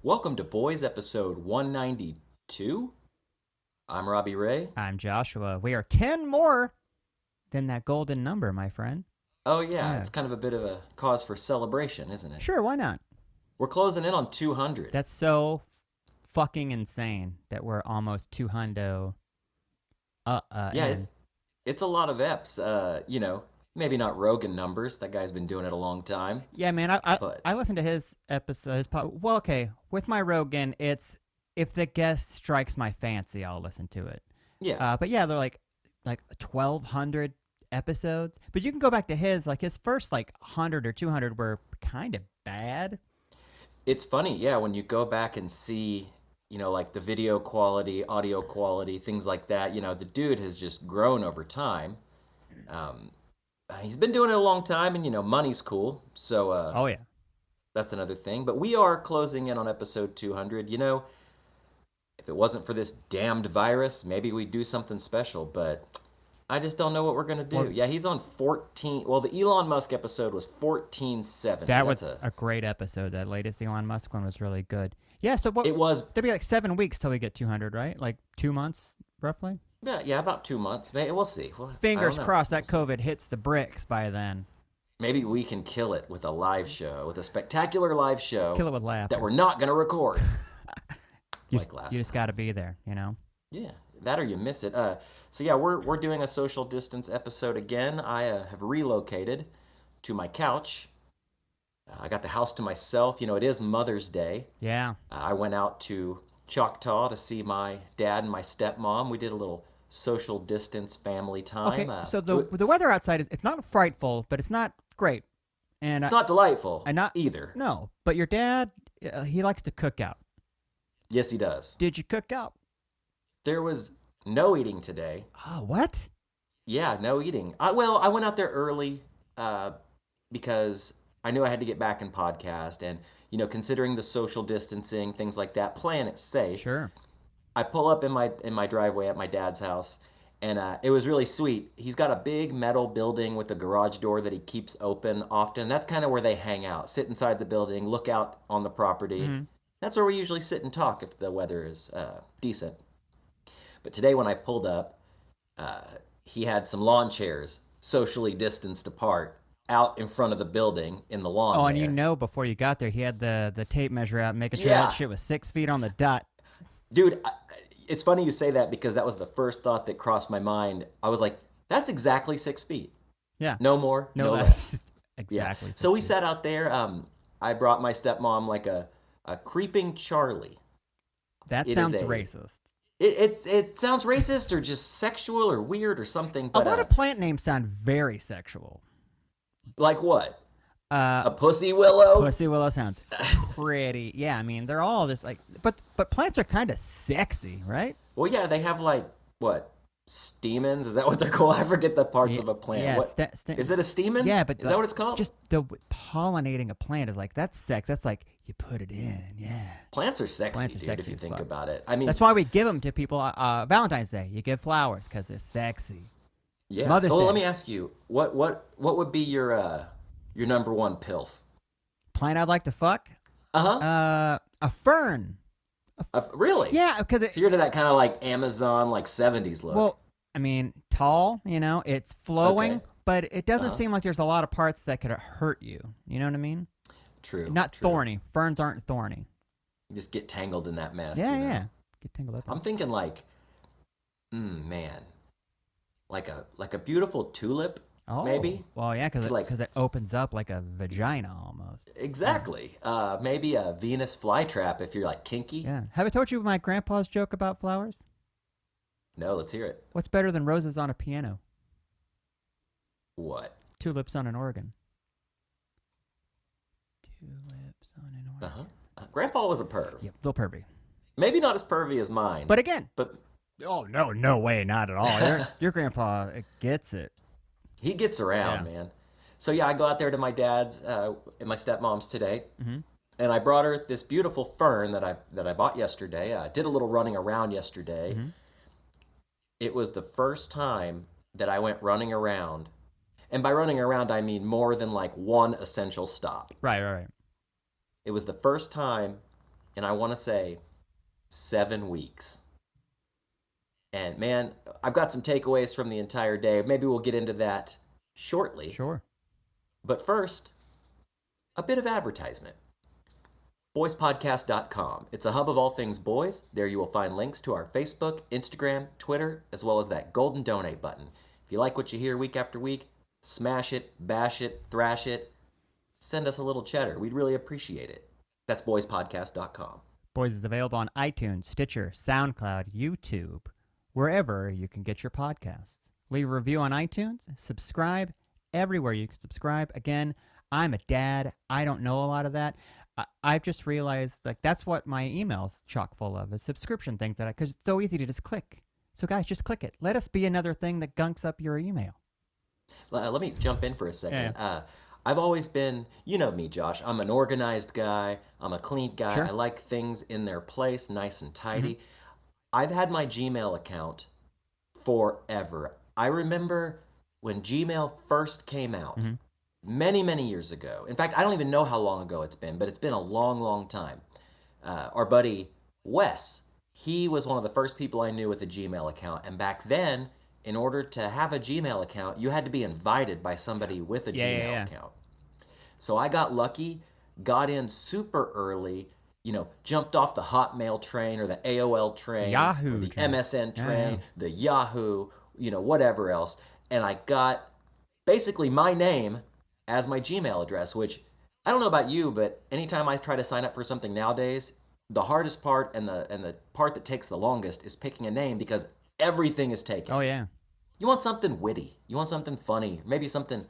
Welcome to Boys episode 192. I'm Robbie Ray. I'm Joshua. We are 10 more than that golden number, my friend. Oh, yeah, Yeah. it's kind of a bit of a cause for celebration, isn't it? Sure, why not? We're closing in on 200. That's so fucking insane that we're almost 200 Yeah, in. it's a lot of eps. Maybe not Rogan numbers. That guy's been doing it a long time. Yeah, man, I, But, I listened to his episode. Well, okay, with my Rogan, it's if the guest strikes my fancy, I'll listen to it. yeah, But yeah, they're like 1,200 episodes. But you can go back to his first 100 or 200 were kind of bad. it's funny, yeah, when you go back and see, like the video quality, audio quality, things like that, the dude has just grown over time. Um, he's been doing it a long time, and, money's cool. So, Oh yeah. that's another thing. But we are closing in on episode 200. If it wasn't for this damned virus, maybe we'd do something special, but I just don't know what we're going to do. Well, Yeah, he's on 14. Well, the Elon Musk episode was 1470. that was That's a. a great episode. That latest Elon Musk one was really good. Yeah, so It was, there'll be like 7 weeks till we get 200, right? Like 2 months, roughly? yeah, about 2 months. Maybe we'll see. I don't Fingers know. crossed that COVID hits the bricks by then. Maybe we can kill it with a live show, with a spectacular live show Kill it with that we're laughter. not going to record You like just, last you just time. got to be there, you know? Yeah, that or you miss it. So yeah, we're doing a social distance episode again. I have relocated to my couch. I got the house to myself. It is Mother's Day. Yeah. I went out to Choctaw to see my dad and my stepmom. We did a little social distance family time. Okay, so the weather outside it's not frightful, but it's not great. And It's not delightful and not either. no, but your dad he likes to cook out. Yes, he does. Did you cook out? There was no eating today. Oh, what? Yeah, no eating. I went out there early uh, because I knew I had to get back in podcast, and considering the social distancing, things like that, playing it safe. Sure. I pull up in my driveway at my dad's house, and it was really sweet. He's got a big metal building with a garage door that he keeps open often. That's kind of where they hang out, sit inside the building, look out on the property. Mhm. That's where we usually sit and talk if the weather is decent. But today when I pulled up, uh, he had some lawn chairs socially distanced apart out in front of the building in the lawn Oh, and there. before you got there, he had the tape measure out, making sure that Yeah, shit was 6 feet on the dot. dude, it's funny you say that because that was the first thought that crossed my mind. I was like, that's exactly 6 feet. Yeah, No more, no no less. less. Just Yeah. exactly So six we feet. sat out there. I brought my stepmom like a creeping Charlie. That It is sounds a. racist. It sounds racist or just sexual or weird or something, A but lot of plant names sound very sexual. like what? Uh, A pussy willow? Pussy willow sounds pretty. Yeah, I mean they're all just like, but plants are kind of sexy, right? Well, yeah, they have like what? Stamens? Is that what they're called? I forget the parts Yeah, of a plant. yeah. What is it? A stamen? Yeah, but Is that what it's called? just the pollinating a plant is like that's sex. That's like you put it in. Yeah, Plants are sexy, plants are dude. If sexy you as think fuck. about it. I mean, That's why we give them to people. Valentine's Day, you give flowers because they're sexy. yeah. Mother's So let Day, me ask you, what would be your number one pilf? plant I'd like to fuck. Uh huh. A fern. Really? Yeah, because So you're to that kind of like Amazon, like 70s look. well, I mean, tall. It's flowing, Okay. but it doesn't Uh-huh. seem like there's a lot of parts that could hurt you. You know what I mean? True. Not True. thorny. Ferns aren't thorny. You just get tangled in that mess. Yeah, yeah. Get tangled up in I'm it. thinking like, man, like a beautiful tulip, Oh, maybe. well, yeah, because Like it opens up like a vagina almost. Yeah, exactly. Maybe a Venus flytrap if you're like kinky. yeah. Have I told you my grandpa's joke about flowers? No, let's hear it. What's better than roses on a piano? What? Tulips on an organ. Tulips on an Uh organ. huh. Grandpa was a perv. Yep, little pervy. Maybe not as pervy as mine, But again, but oh no, no way, not at all. Your grandpa gets it. he gets around, Yeah. man. So yeah, I go out there to my dad's and my stepmom's today, Hmm. and I brought her this beautiful fern that I bought yesterday. I did a little running around yesterday. Hmm. It was the first time that I went running around, and by running around I mean more than like one essential stop. Right, right, right. It was the first time in, I want to say, 7 weeks. And man, I've got some takeaways from the entire day. Maybe we'll get into that shortly. Sure. But first, a bit of advertisement. BoysPodcast.com. It's a hub of all things boys. There you will find links to our Facebook, Instagram, Twitter, as well as that golden donate button. If you like what you hear week after week, smash it, bash it, thrash it, send us a little cheddar. We'd really appreciate it. That's BoysPodcast.com. Boys is available on iTunes, Stitcher, SoundCloud, YouTube, wherever you can get your podcasts. Leave a review on iTunes, subscribe everywhere you can subscribe. Again, I'm a dad. I don't know a lot of that. I've just realized like that's what my email's chock full of is subscription things that because it's so easy to just click. So guys, just click it. Let us be another thing that gunks up your email. Let me jump in for a second. Yeah. I've always been, you know me, Josh. I'm an organized guy. I'm a clean guy. Sure. I like things in their place, nice and tidy. Mm-hmm. I've had my Gmail account forever. I remember when Gmail first came out, Mm-hmm. many, many years ago. In fact, I don't even know how long ago it's been, but it's been a long, long time. Our buddy Wes, he was one of the first people I knew with a Gmail account. And back then, in order to have a Gmail account, you had to be invited by somebody with a Gmail Yeah. account. So I got lucky, got in super early, jumped off the Hotmail train or the AOL train or Yahoo the train. MSN Yeah. train, the Yahoo, whatever else. And I got basically my name as my Gmail address, which I don't know about you, but anytime I try to sign up for something nowadays, the hardest part and the part that takes the longest is picking a name because everything is taken. Oh yeah. You want something witty, you want something funny, maybe something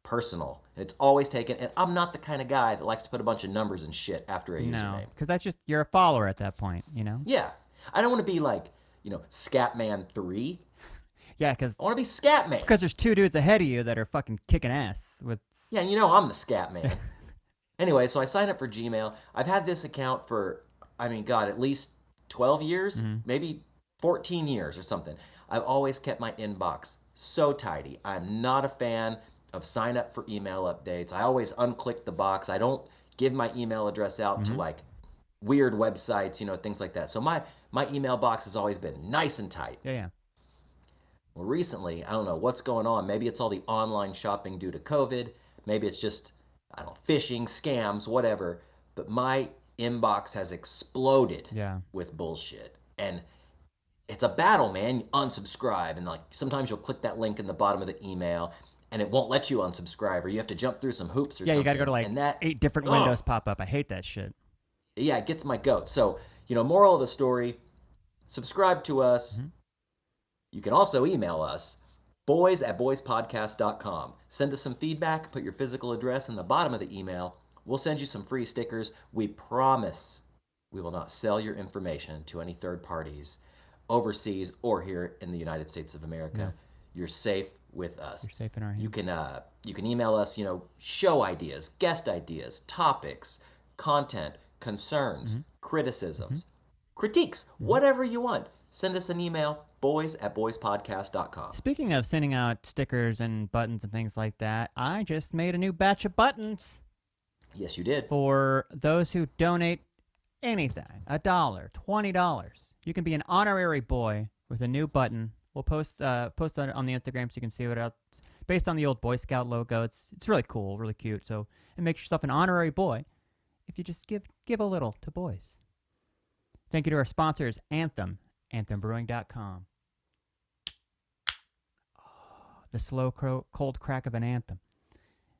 personal, and it's always taken. And I'm not the kind of guy that likes to put a bunch of numbers and shit after a No, username. because that's just you're a follower at that point, you know. Yeah, I don't want to be like Scatman 3. Yeah, because I want to be Scatman. there's two dudes ahead of you that are fucking kicking ass with. Yeah, I'm the Scatman. Anyway, so I signed up for Gmail. I've had this account for, I mean, God, at least 12 years, Mm-hmm. maybe 14 years or something. I've always kept my inbox so tidy. I'm not a fan of sign up for email updates. I always unclick the box. I don't give my email address out to Mm-hmm. like weird websites, things like that. So my email box has always been nice and tight. Yeah. Well, recently, I don't know what's going on. Maybe it's all the online shopping due to COVID. Maybe it's just, I don't know, phishing, scams, whatever. But my inbox has exploded Yeah. with bullshit. And it's a battle, man. You unsubscribe. And like sometimes you'll click that link in the bottom of the email and it won't let you unsubscribe or you have to jump through some hoops or Yeah, you got to something. go to like And that, 8 different oh, windows pop up. I hate that shit. yeah, it gets my goat. So, moral of the story, subscribe to us. Mm-hmm. You can also email us, boys@boyspodcast.com. Send us some feedback, put your physical address in the bottom of the email. We'll send you some free stickers. We promise we will not sell your information to any third parties overseas or here in the United States of America. No. You're safe with us. You're safe in our hands. You can email us, show ideas, guest ideas, topics, content, concerns, Mm-hmm. criticisms, critiques, whatever you want. Send us an email, boys@boyspodcast.com. Speaking of sending out stickers and buttons and things like that, I just made a new batch of buttons Yes, you did. for those who donate anything, $1, $20. You can be an honorary boy with a new button. We'll post it on the Instagram so you can see what else. Based on the old Boy Scout logo, it's really cool, really cute. So it makes yourself an honorary boy if you just give a little to boys. Thank you to our sponsors, Anthem, anthembrewing.com. The slow cold crack of an anthem.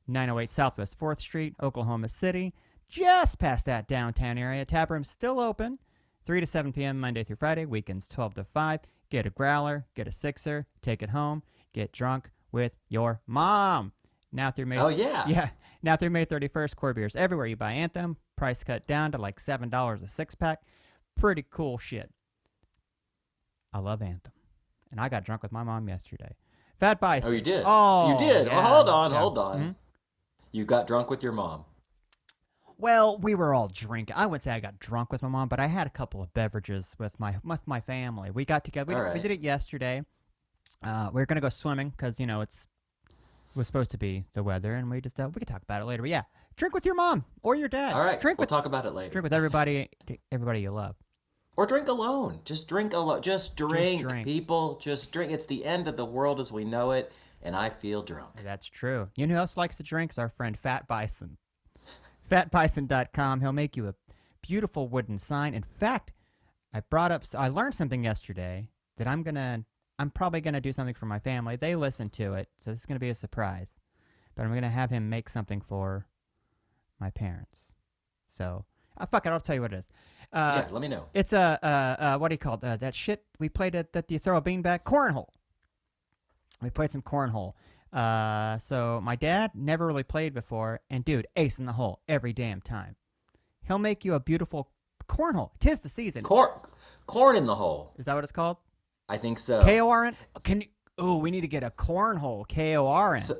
908 Southwest 4th Street, Oklahoma City, just past that downtown area. Taproom's still open, 3 to 7 p.m. Monday through Friday, weekends 12 to 5. Get a growler, get a sixer, take it home, get drunk with your mom. Now through May. Oh, yeah. Yeah. Now through May 31st, core beers everywhere you buy Anthem. Price cut down to like $7 a 6-pack. Pretty cool shit. I love Anthem. And I got drunk with my mom yesterday. Fat Bison. Oh, you did? Oh, You did? yeah, Well, hold on, yeah. hold on. Mm-hmm. You got drunk with your mom. Well, we were all drinking. I wouldn't say I got drunk with my mom, but I had a couple of beverages with my family. We got together. We did it yesterday. We were gonna go swimming because it was supposed to be the weather, and we could talk about it later. But yeah, Drink with your mom or your dad. All right, Drink we'll with talk about it later. drink with everybody you love. Or drink alone. Just drink alone. Just Just drink, drink. people. Just drink. It's the end of the world as we know it, and I feel drunk. That's true. You know who else likes to drink? Is our friend Fat Bison. FatBison.com. He'll make you a beautiful wooden sign. In fact, I learned something yesterday that I'm probably gonna do something for my family. They listen to it, so this is gonna be a surprise. But I'm gonna have him make something for my parents. So, fuck it, I'll tell you what it is. Yeah, let me know. It's what do you call it? That shit we played at that you throw a beanbag cornhole. We played some cornhole. So my dad never really played before, and dude, ace in the hole every damn time. He'll make you a beautiful cornhole. 'Tis the season. Corn in the hole. Is that what it's called? I think so. KORN? We need to get a cornhole. KORN. So,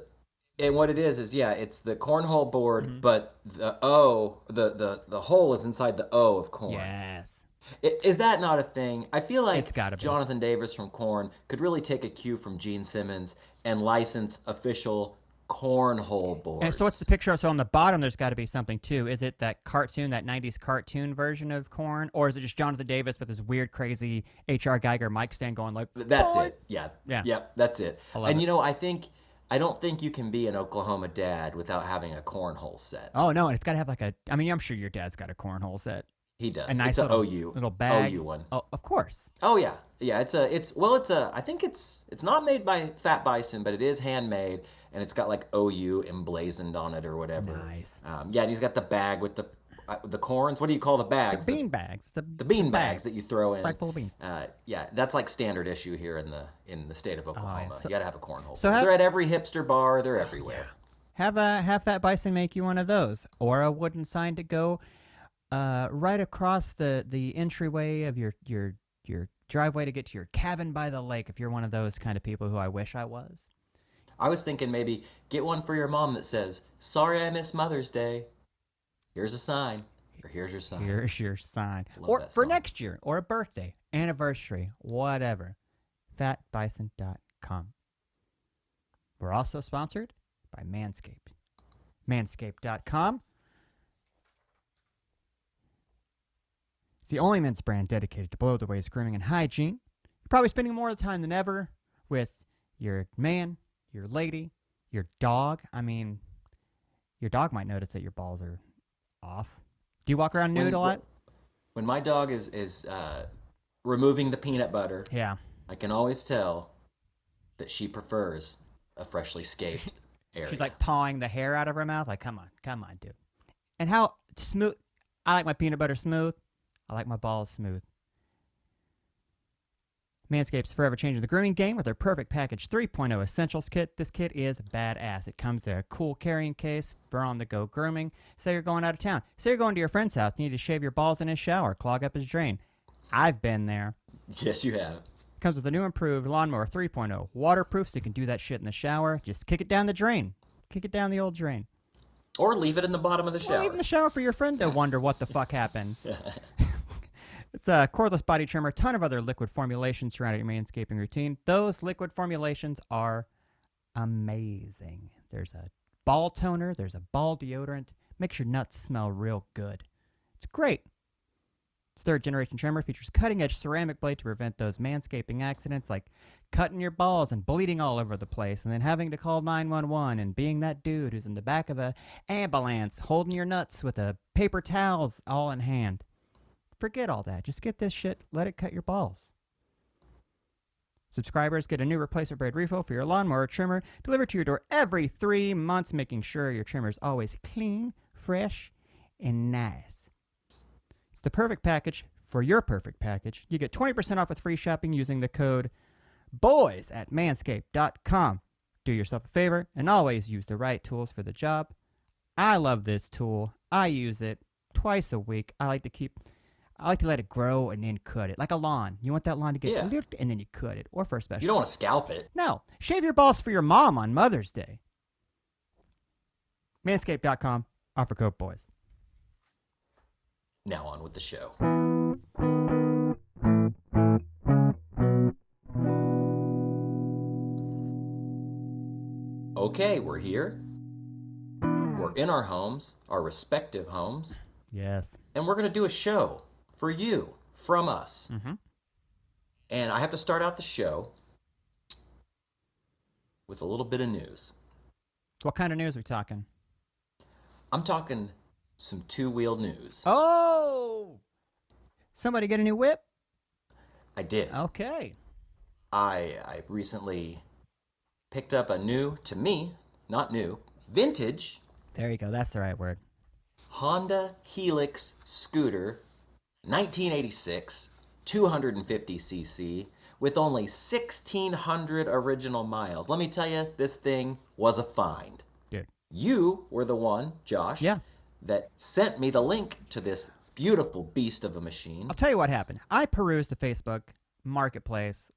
and what it is yeah, it's the cornhole board, Mhm. but the O, the hole is inside the O of corn. Yes. Is that not a thing? I feel like It's gotta be. Jonathan Davis from Korn could really take a cue from Gene Simmons and license official cornhole boards. And so what's the picture? So on the bottom, there's got to be something too. Is it that cartoon, that 90s cartoon version of Korn? Or is it just Jonathan Davis with his weird, crazy H.R. Geiger mic stand going like, That's "Boy." it. Yeah. Yeah. Yep, that's it. I love And it. you know, I don't think you can be an Oklahoma dad without having a cornhole set. Oh, no, and it's got to have like I'm sure your dad's got a cornhole set. He does. A nice it's a little bag. OU one. Oh, of course. Oh yeah, yeah. I think it's not made by Fat Bison, but it is handmade, and it's got like OU emblazoned on it or whatever. Nice. Yeah, and he's got the bag with the corns. What do you call the bags? Bean bags. The bean bag. bags that you throw in. Bag full of beans. Yeah, that's like standard issue here in the state of Oklahoma. So- You gotta have a cornhole. so They're at every hipster bar. They're everywhere. Have Fat Bison make you one of those, or a wooden sign to go right across the entryway of your driveway to get to your cabin by the lake. If you're one of those kind of people who I wish I was. I was thinking maybe get one for your mom that says, "Sorry I missed Mother's Day. Here's a sign." Or here's your sign. Here's your sign. Love Or that for song. next year, or a birthday, anniversary, whatever. FatBison.com. We're also sponsored by Manscaped. Manscaped.com. It's the only men's brand dedicated to below the waist grooming and hygiene. You're probably spending more of the time than ever with your man, your lady, your dog. I mean, your dog might notice that your balls are off. Do you walk around nude a lot? When my dog is removing the peanut butter, Yeah. I can always tell that she prefers a freshly scaped area. She's like pawing the hair out of her mouth. Like, come on, dude. And how smooth. I like my peanut butter smooth. I like my balls smooth. Manscaped's forever changing the grooming game with their Perfect Package 3.0 Essentials Kit. This kit is badass. It comes in a cool carrying case for on-the-go grooming. Say you're going out of town. Say you're going to your friend's house and you need to shave your balls in his shower, clog up his drain. I've been there. Yes, you have. Comes with a new improved Lawnmower 3.0. Waterproof, so you can do that shit in the shower. Just kick it down the drain. Kick it down the old drain. Or leave it in the bottom of the shower. Or leave it in the shower for your friend to wonder what the fuck happened. It's a cordless body trimmer, ton of other liquid formulations throughout your manscaping routine. Those liquid formulations are amazing. There's a ball toner, there's a ball deodorant. Makes your nuts smell real good. It's great. It's third generation trimmer, features cutting edge ceramic blade to prevent those manscaping accidents like cutting your balls and bleeding all over the place and then having to call 911 and being that dude who's in the back of a ambulance holding your nuts with a paper towels all in hand. Forget all that. Just get this shit. Let it cut your balls. Subscribers get a new replacement blade refill for your lawnmower trimmer delivered to your door every 3 months, making sure your trimmer is always clean, fresh, and nice. It's the perfect package for your perfect package. You get 20% off with free shopping using the code BOYS at manscaped.com. Do yourself a favor and always use the right tools for the job. I love this tool. I use it twice a week. I like to let it grow and then cut it. Like a lawn. You want that lawn to get looped and then you cut it. Or for a special. You don't want to scalp it. No. Shave your balls for your mom on Mother's Day. Manscaped.com. Offer code BOYS. Now on with the show. Okay, we're here. We're in our homes, our respective homes, Yes. and we're going to do a show for you from us. Mm-hmm. And I have to start out the show with a little bit of news. What kind of news are we talking? I'm talking some two-wheel news. Oh! Somebody get a new whip? I did. Okay. I recently picked up a new, to me, not new, vintage There you go. That's the right word. Honda Helix scooter, 1986, 250cc, with only 1,600 original miles. Let me tell you, this thing was a find. Dude. You were the one, Josh, Yeah. that sent me the link to this beautiful beast of a machine. I'll tell you what happened. I peruse the Facebook marketplace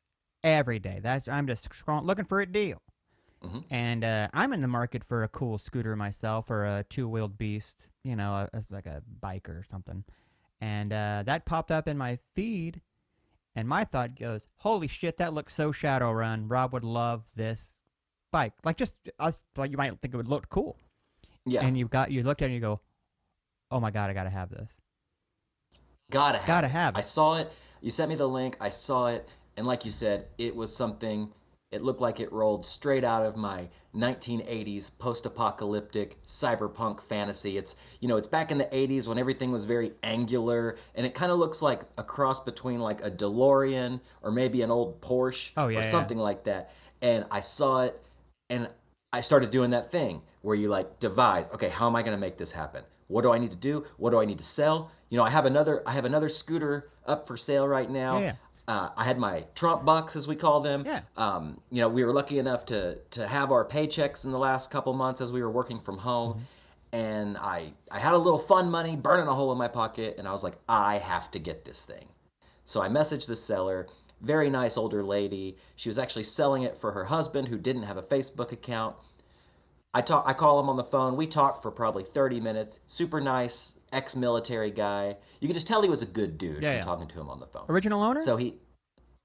every day. I'm just scrolling, looking for a deal. Hmm. And I'm in the market for a cool scooter myself, or a two-wheeled beast, like a bike or something. And that popped up in my feed, and my thought goes, "Holy shit, that looks so Shadowrun. Rob would love this bike. Like just us, like you might think it would look cool." Yeah, And you looked at it and you go, "Oh my god, I gotta have this. gotta have Gotta it. have I it." saw it. You sent me the link. I saw it, and like you said, it was something. It looked like it rolled straight out of my 1980s post-apocalyptic cyberpunk fantasy. It's back in the 80s when everything was very angular, and it kind of looks like a cross between like a DeLorean or maybe an old Porsche Oh or yeah, yeah. something like that. And I saw it, and I started doing that thing where you like devise, okay, how am I going to make this happen? What do I need to do? What do I need to sell? I have another scooter up for sale right Yeah, now. yeah. I had my Trump bucks, as we call them. Yeah. We were lucky enough to have our paychecks in the last couple months as we were working from home, Mm-hmm. and I had a little fun money burning a hole in my pocket, and I was like, I have to get this thing. So I messaged the seller, very nice older lady. She was actually selling it for her husband who didn't have a Facebook account. I call him on the phone. We talked for probably 30 minutes. Super nice ex-military guy. You could just tell he was a good dude Yeah, from yeah. talking to him on the phone. Original owner? So he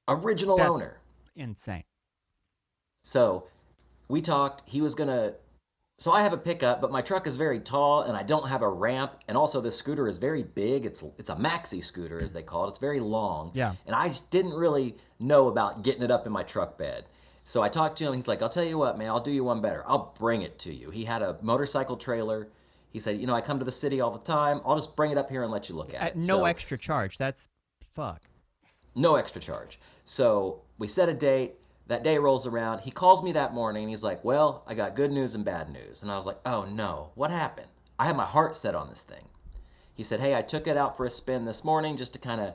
original That's owner. insane. So we talked. He was gonna. So I have a pickup, but my truck is very tall, and I don't have a ramp. And also, this scooter is very big. It's a maxi scooter, as they call it. It's very long, Yeah. and I just didn't really know about getting it up in my truck bed. So I talked to him. He's like, "I'll tell you what, man. I'll do you one better. I'll bring it to you." He had a motorcycle trailer. He said, "I come to the city all the time. I'll just bring it up here and let you look at At it." no So extra charge. That's fuck. no extra charge. So we set a date. That day rolls around. He calls me that morning and he's like, "Well, I got good news and bad news." And I was like, "Oh no, what happened?" I had my heart set on this thing. He said, "Hey, I took it out for a spin this morning just to kind of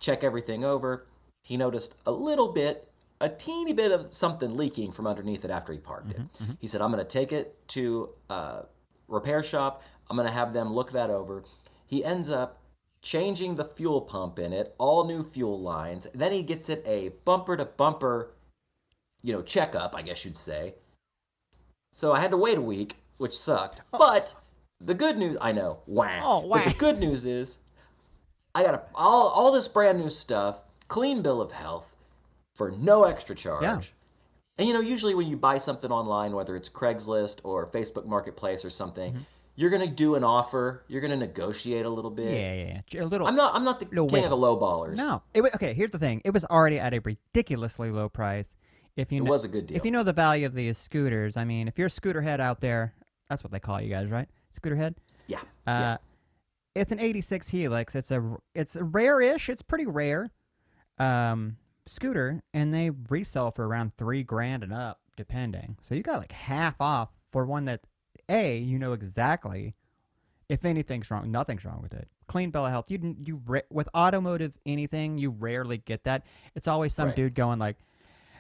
check everything over." He noticed a teeny bit of something leaking from underneath it after he parked it. Mm-hmm, mm-hmm. He said, "I'm going to take it to a repair shop. I'm going to have them look that over." He ends up changing the fuel pump in it, all new fuel lines. Then he gets it a bumper to bumper, checkup, I guess you'd say. So I had to wait a week, which sucked. Oh, But the good news, I know, wah. oh, But wow. the good news is I got all this brand new stuff, clean bill of health for no extra Yeah. charge. And usually when you buy something online, whether it's Craigslist or Facebook Marketplace or something, Mm-hmm. you're gonna do an offer. You're gonna negotiate a little bit. Yeah, yeah, yeah. A little, I'm not the little king of the wiggle. low ballers. No. It was okay. Here's the thing. It was already at a ridiculously low price. If you It know, was a good if deal. you know the value of these scooters, I mean, if you're a scooter head out there, that's what they call you guys, right? Scooter head. Yeah, yeah, Uh, it's an '86 Helix. It's a rare-ish. It's pretty rare. Scooter, and they resell for around $3,000 and up, depending. So you got like half off for one that, you know exactly if anything's wrong, nothing's wrong with it. Clean bill of health. With automotive anything, you rarely get that. It's always some right. dude going like,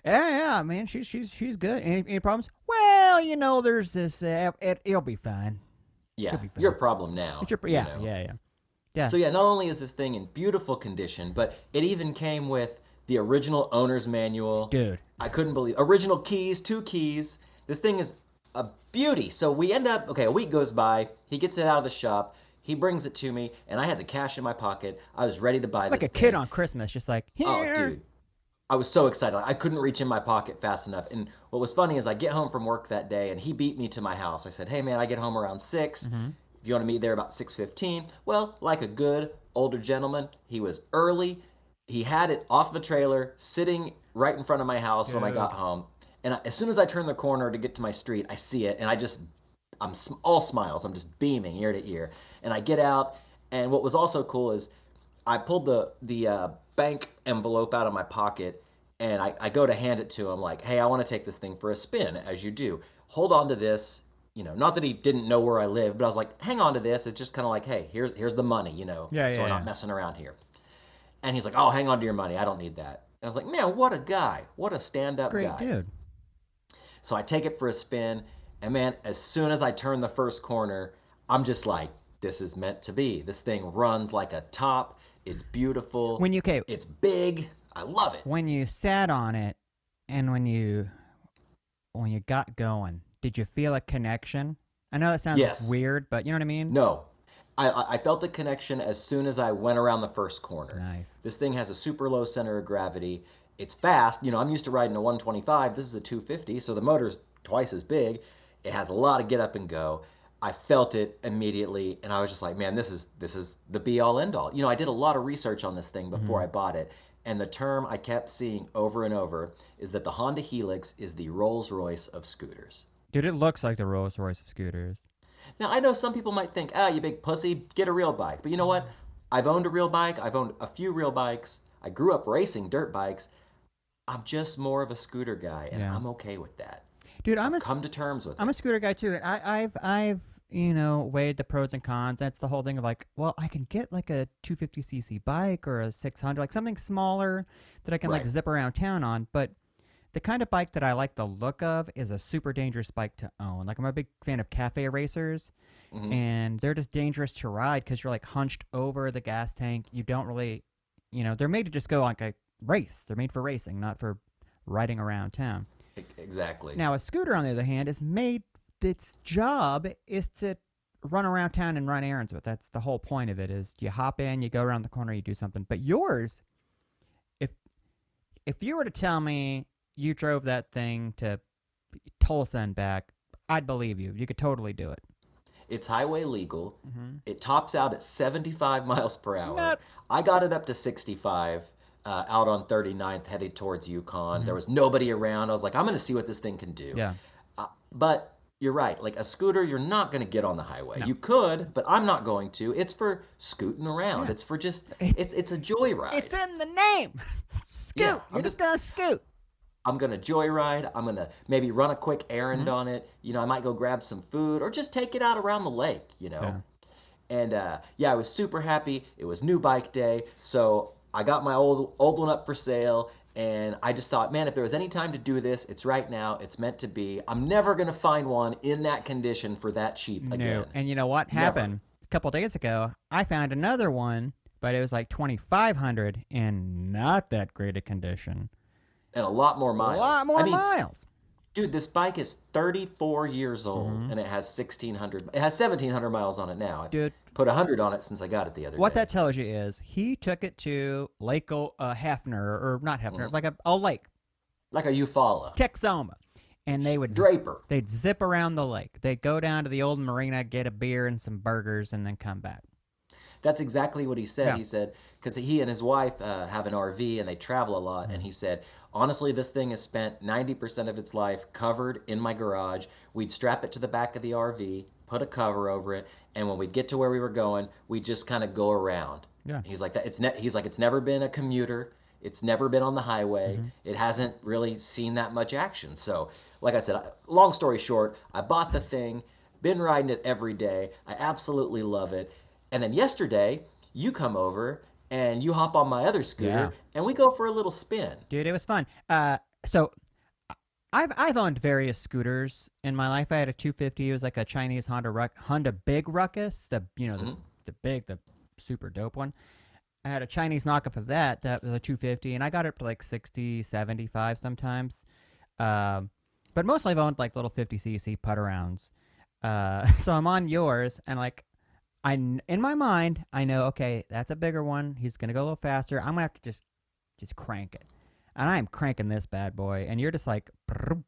"Yeah, yeah, man, she's good. Any problems? Well, there's this. It'll be fine. Yeah, It'll be your fine. problem now. It's your You yeah, know. yeah, yeah, yeah. So yeah, not only is this thing in beautiful condition, but it even came with the original owner's manual. Dude. I couldn't believe original keys, two keys. This thing is a beauty. So we end up okay. A week goes by. He gets it out of the shop. He brings it to me, and I had the cash in my pocket. I was ready to buy Like this a kid thing. on Christmas, just like Oh, here. dude, I was so excited. I couldn't reach in my pocket fast enough. And what was funny is I get home from work that day and he beat me to my house. I said, "Hey man, I get home around 6. Mm-hmm. If you want to meet there about 6:15." Well, like a good older gentleman, he was early. He had it off the trailer sitting right in front of my house when I got Dude. home. And as soon as I turn the corner to get to my street, I see it and I'm all smiles. I'm just beaming ear to ear. And I get out and what was also cool is I pulled the bank envelope out of my pocket and I go to hand it to him like, "Hey, I want to take this thing for a spin," as you do. Hold on to this. Not that he didn't know where I live, but I was like, "Hang on to this." It's just kind of like, "Hey, here's the money, Yeah, so yeah, we're not yeah. messing around here." And he's like, "Oh, hang on to your money. I don't need that." And I was like, "Man, what a guy. What a stand-up Great guy." dude. So I take it for a spin, and man, as soon as I turn the first corner, I'm just like, this is meant to be. This thing runs like a top. It's beautiful. When you okay, It's big. I love it. when you sat on it, and when you got going, did you feel a connection? I know that sounds Yes. weird, but you know what I mean. No. I felt the connection as soon as I went around the first corner. Nice. This thing has a super low center of gravity. It's fast. I'm used to riding a 125. This is a 250, so the motor's twice as big. It has a lot of get up and go. I felt it immediately, and I was just like, man, this is the be all end all. I did a lot of research on this thing before Mm-hmm. I bought it, and the term I kept seeing over and over is that the Honda Helix is the Rolls Royce of scooters. Dude, it looks like the Rolls Royce of scooters. Now, I know some people might think, ah, you big pussy, get a real bike. But you know what? I've owned a real bike. I've owned a few real bikes. I grew up racing dirt bikes. I'm just more of a scooter guy, and Yeah, I'm okay with that. dude, I've come to terms with I'm a it. scooter guy too. I've weighed the pros and cons. That's the whole thing of like, well, I can get like a 250cc bike or a 600, like something smaller that I can like Right. zip around town on. But the kind of bike that I like the look of is a super dangerous bike to own. Like I'm a big fan of cafe racers, Hmm. and they're just dangerous to ride because you're like hunched over the gas tank. You don't really, they're made to just go like a race. They're made for racing, not for riding around town. Exactly. Now, a scooter, on the other hand, is made, its job is to run around town and run errands with. That's the whole point of it is you hop in, you go around the corner, you do something. But yours, if if you were to tell me you drove that thing to Tulsa and back, I'd believe you. You could totally do it. It's highway legal. Mm-hmm. It tops out at 75 miles per hour. Nuts. I got it up to 65 out on 39th headed towards Yukon. Mm-hmm. There was nobody around. I was like, I'm going to see what this thing can do. Yeah. But you're right. Like a scooter, you're not going to get on the highway. No. You could, but I'm not going to. It's for scooting around. Yeah. It's for just It, it's a joyride. it's in the name. Yeah, Scoot. You're just gonna scoot. I'm gonna joyride. I'm gonna maybe run a quick errand Mm-hmm. on it. I might go grab some food or just take it out around the lake. Yeah. And yeah, I was super happy. It was new bike day, so I got my old one up for sale. And I just thought, man, if there was any time to do this, it's right now. It's meant to be. I'm never gonna find one in that condition for that cheap No. again. And you know what Never. happened? A couple days ago, I found another one, but it was like 2,500 in not that great a condition. And a lot more A miles. lot I more mean, miles. dude, this bike is 34 years old Mm-hmm. and it has 1600. It has 1700 miles on it now. I Dude, put 100 on it since I got it the other what day. that tells you is he took it to Lake Hefner, or not Hefner, Mhm. like a lake, Like a Eufaula. Texoma. And Draper. they'd zip around the lake. They'd go down to the old marina, get a beer and some burgers, and then come back. That's exactly what he said. Yeah. He said, because he and his wife have an RV and they travel a lot. And Mm-hmm. he said, honestly, this thing has spent 90% of its life covered in my garage. We'd strap it to the back of the RV, put a cover over it, and when we'd get to where we were going, we'd just kind of go around. Yeah. He's like that. He's like it's never been a commuter. It's never been on the highway. Mm-hmm. It hasn't really seen that much action. So, like I said, long story short, I bought the thing, been riding it every day. I absolutely love it. And then yesterday, you come over and you hop on my other Yeah. scooter and we go for a little spin. Dude, it was fun. So I've owned various scooters in my life. I had a 250. It was like a Chinese Honda Big Ruckus, Hmm. the big, the super dope one. I had a Chinese knockoff of that. That was a 250, and I got it for like 60, 75 sometimes. But mostly I've owned like little 50cc putt arounds. So I'm on yours, and like in my mind, I know, okay, that's a bigger one. He's gonna go a little faster. I'm gonna have to just crank it. and I'm cranking this bad boy, and you're just like, brrr.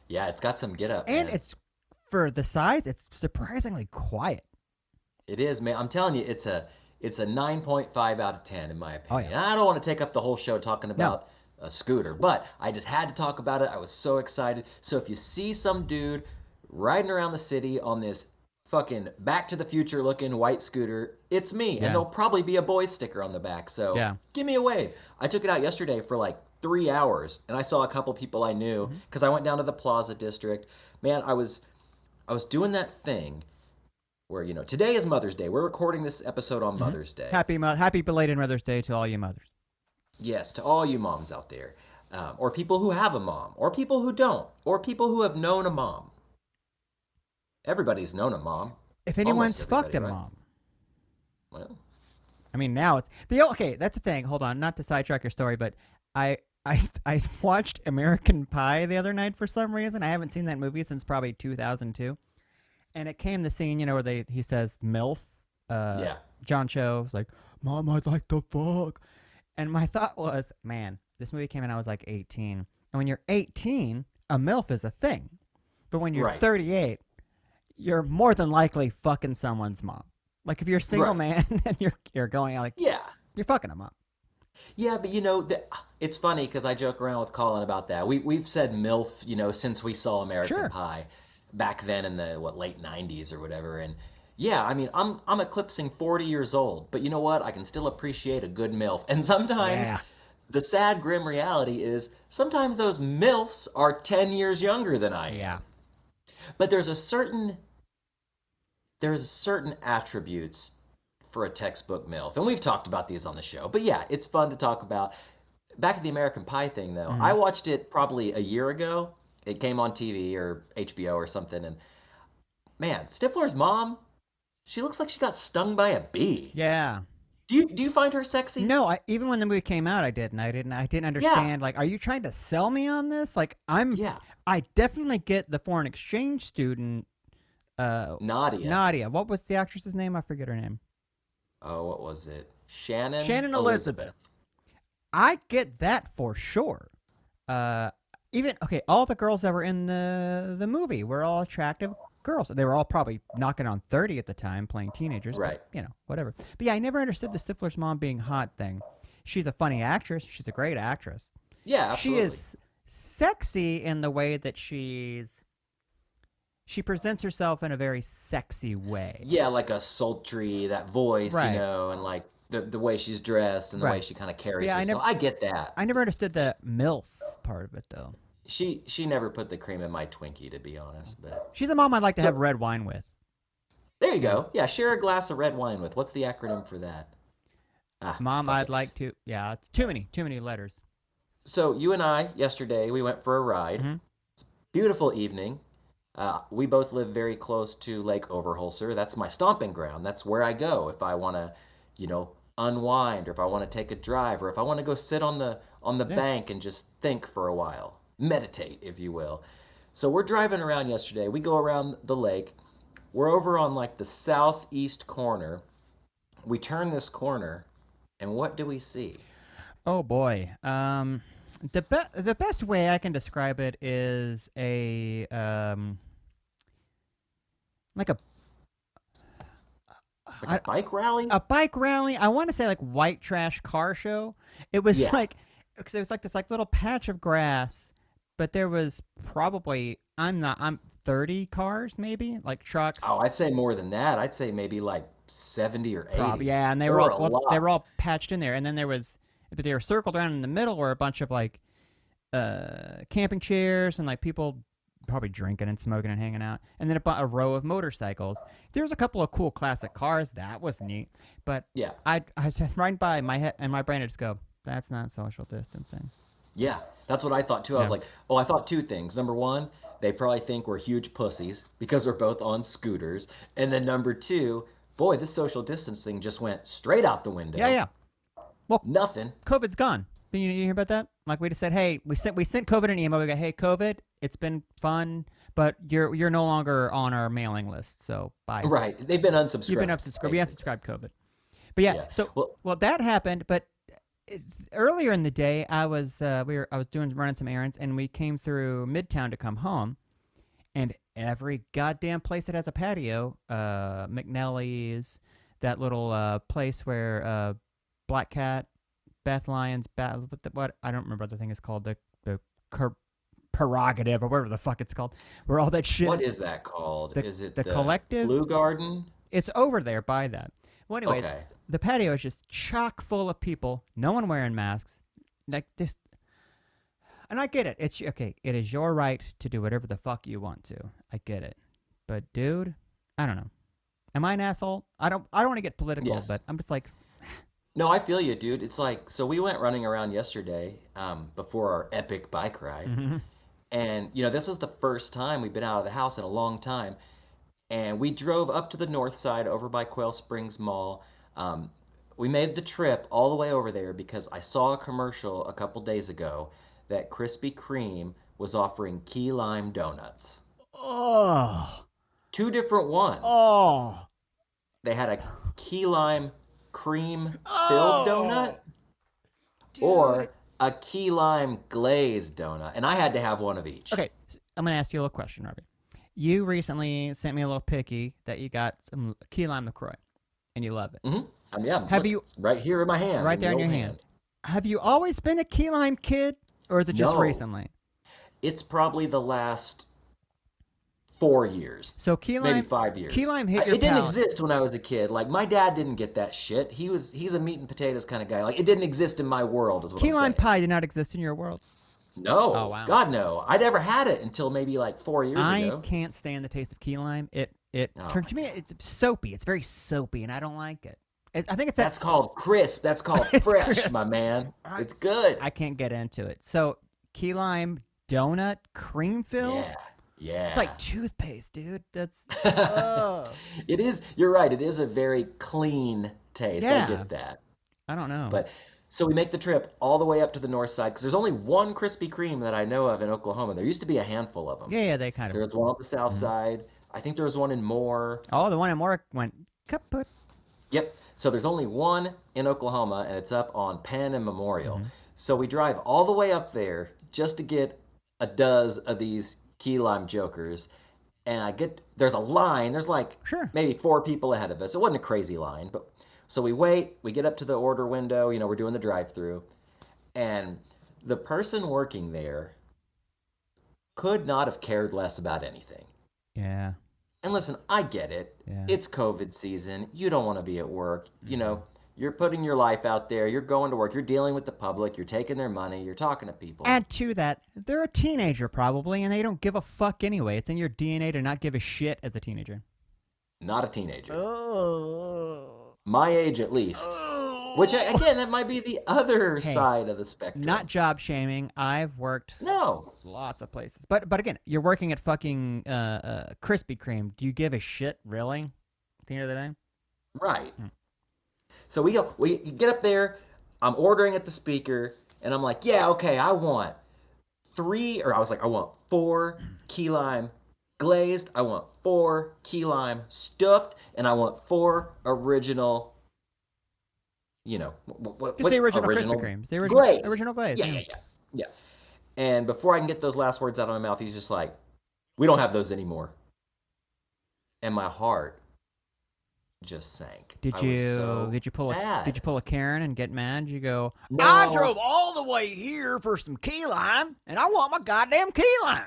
Yeah, it's got some get up, And man. it's for the size, it's surprisingly quiet. It is, man. I'm telling you, it's a 9.5 out of 10 in my Oh yeah, opinion. I don't want to take up the whole show talking no, about a scooter, but I just had to talk about it. I was so excited. So if you see some dude riding around the city on this fucking Back to the Future looking white scooter, it's me, and yeah, there'll probably be a boy sticker on the back. So yeah. give me a wave. I took it out yesterday for like 3 hours, and I saw a couple people I knew Mhm. because I went down to the Plaza District. Man, I was doing that thing where today is Mother's Day. We're recording this episode on Mm-hmm. Mother's Day. Happy belated Mother's Day to all you mothers. Yes, to all you moms out there, or people who have a mom, or people who don't, or people who have known a mom. Everybody's known a mom. If Almost anyone's fucked everybody, a right? mom, Well, I mean now it's the okay. That's the thing. Hold on, not to sidetrack your story, but I watched American Pie the other night for some reason. I haven't seen that movie since probably 2002, and it came the scene where he says MILF. Uh, yeah, John Cho's like, "Mom, I'd like to fuck," and my thought was, man, this movie came out when I was like 18, and when you're 18, a MILF is a thing, but when you're right, 38, you're more than likely fucking someone's mom. Like if you're a single right. man and you're going out like Yeah, you're fucking a mom. yeah, but it's funny because I joke around with Colin about that. We've said MILF, since we saw American Sure. Pie back then in the late '90s or whatever, and yeah, I mean I'm eclipsing 40 years old, but you know what? I can still appreciate a good MILF, and sometimes Yeah. the sad grim reality is sometimes those MILFs are 10 years younger than I Yeah. am. But there's certain attributes for a textbook MILF, and we've talked about these on the show. But yeah, it's fun to talk about. Back to the American Pie thing, though. Mm-hmm. I watched it probably a year ago. It came on TV or HBO or something, and man, Stifler's mom, she looks like she got stung by a bee. Yeah. Do you find her sexy? No, even when the movie came out, I didn't Yeah, understand. Like, are you trying to sell me on this? Like, yeah. I definitely get the foreign exchange student, Nadia. Nadia. What was the actress's name? I forget her name. Oh, what was it? Shannon Shannon Elizabeth. Elizabeth. I get that for sure. Uh, even okay, all the girls that were in the movie were all attractive girls. They were all probably knocking on 30 at the time, playing teenagers. Right. But whatever. But yeah, I never understood the Stifler's mom being hot thing. She's a funny actress. She's a great actress. Yeah, She absolutely. is sexy in the way that she presents herself in a very sexy way. Yeah, like a sultry, that voice, Right. and like the way she's dressed and the way Right. she kind of But carries yeah, herself. I get that. I never understood the MILF part of it though. She never put the cream in my Twinkie, to be honest. But She's a mom I'd like to have so red wine with. there you Yeah. go. Yeah, share a glass of red wine with. What's the acronym for that? Ah, Mom, fuck I'd it. like to. Yeah, it's too many letters. So you and I yesterday we went for a ride. Mm-hmm. Beautiful evening. We both live very close to Lake Overholser. That's my stomping ground. That's where I go if I want to, unwind, or if I want to take a drive, or if I want to go sit on the Yeah. bank and just think for a while, meditate, if you will. So we're driving around yesterday. We go around the lake. We're over on like the southeast corner. We turn this corner, and what do we see? Oh boy. The best way I can describe it is like Like a a bike rally? a bike rally. I want to say like white trash car show. It was Yeah. like because it was like this like little patch of grass, but there was probably I'm 30 cars maybe like trucks. Oh, I'd say more than that. I'd say maybe like 70 or Probably 80. yeah, and There were a they lot. were all patched in there, and then but they were circled around in the middle were a bunch of like camping chairs and like people probably drinking and smoking and hanging out, and then a row of motorcycles. There was a couple of cool classic cars that was neat, but Yeah. I was just riding by my head and my brain would just go, that's not social distancing. Yeah. That's what I thought too. I was Yeah, like, oh, I thought two things. Number one, they probably think we're huge pussies because we're both on scooters. And then number two, boy, this social distancing just went straight out the yeah, window. yeah. Well, Nothing. COVID's gone. You hear about that? Like we just said, hey, we sent COVID an email. We go, hey, COVID, it's been fun, but you're no longer on our mailing list. So bye. Right. They've been You've been unsubscribed, unsubscribed. We basically. unsubscribed COVID. But yeah, Yeah. so Well, well that happened, but earlier in the day, I was running some errands, and we came through Midtown to come home, and every goddamn place that has a patio, McNally's, that little place where Black Cat, Beth Lyons, what I don't remember what the thing is called, the prerogative or whatever the fuck it's called, where all that shit. What is that called? The Is it the the collective. Blue Garden? It's over there by that. Well, anyways, Okay. the patio is just chock full of people. No one wearing masks. Like this, and I get it. It's okay. It is your right to do whatever the fuck you want to. I get it. But dude, I don't know. Am I an asshole? I don't want to get political, Yes. but I'm just like, No, I feel you, dude. It's like, so we went running around yesterday, before our epic bike ride. mhm. And, you know, this was the first time we've been out of the house in a long time. And we drove up to the north side over by Quail Springs Mall. Um, we made the trip all the way over there because I saw a commercial a couple days ago that Krispy Kreme was offering key lime donuts. Oh, Two different ones. oh, They had a key lime cream filled oh, donut dude. or a key lime glazed donut. And I had to have one of each. Okay, I'm gonna ask you a little question, Harvey. You recently sent me a little picky that you got some key lime Lacroix, and you love it. Yeah, Have look, you it's right here in my hand, right in the there in old your hand? hand. Have you always been a key lime kid, or is it just No, recently? it's probably the last 4 years, So maybe 5 years. hit your It didn't palate. exist when I was a kid. Like my dad didn't get that shit. He's a meat and potatoes kind of guy. Like it didn't exist in my world, is what Key I'm lime saying. pie did not exist in your world. Oh No, wow. God no. I never had it until maybe like 4 years I ago. can't stand the taste of key lime. It Oh for my to me God. it's soapy. It's very soapy, and I don't like it. I think it's That's that's called crisp. That's called it's fresh, my crisp. man. I It's good. I can't get into it. So key lime donut cream filled. Yeah, It's like yeah. toothpaste, dude. That's ugh. It is, you're right. It is a very clean taste. I Yeah. get that. I don't know. But so we make the trip all the way up to the north side because there's only one Krispy Kreme that I know of in Oklahoma. There used to be a handful of them. Yeah, yeah, they kind of. There was one on the south Mhm. side. I think there was one in Moore. Oh, the one in Morrick went kaput. Yep. So there's only one in Oklahoma, and it's up on Penn and Memorial. Mm-hmm. So we drive all the way up there just to get a dozen of these key lime jokers. And there's a line. There's like Sure. maybe four people ahead of us. It wasn't a crazy line, but so we wait. We get up to the order window. You know, we're doing the drive-through, and the person working there could not have cared less about anything. Yeah. And listen, I get it. Yeah. It's COVID season. You don't want to be at work. You Mm-hmm. know, you're putting your life out there. You're going to work. You're dealing with the public. You're taking their money. You're talking to people. Add to that, they're a teenager probably, and they don't give a fuck anyway. It's in your DNA to not give a shit as a teenager. Not a teenager. Oh. My age, at least. Which, Oh. again, that might be the other Hey, side of the not spectrum. job shaming. I've worked No. lots of places, but again, you're working at fucking Krispy Kreme. Do you give a shit, really? At the end of the day. Right. Hmm. So we get up there. I'm ordering at the speaker, and I'm like, yeah, okay, I want three, or I was like, I want four key lime glazed, I want four key lime stuffed, and I want four original, Just the what's original Krispy original Kremes, glazed. original glaze. Yeah, Yeah. yeah, yeah, yeah. And before I can get those last words out of my mouth, he's just like, we don't have those anymore. And my heart just sank. I was so Did sad. you pull a Karen and get mad? Did you go, I No, drove all the way here for some key lime, and I want my goddamn key lime.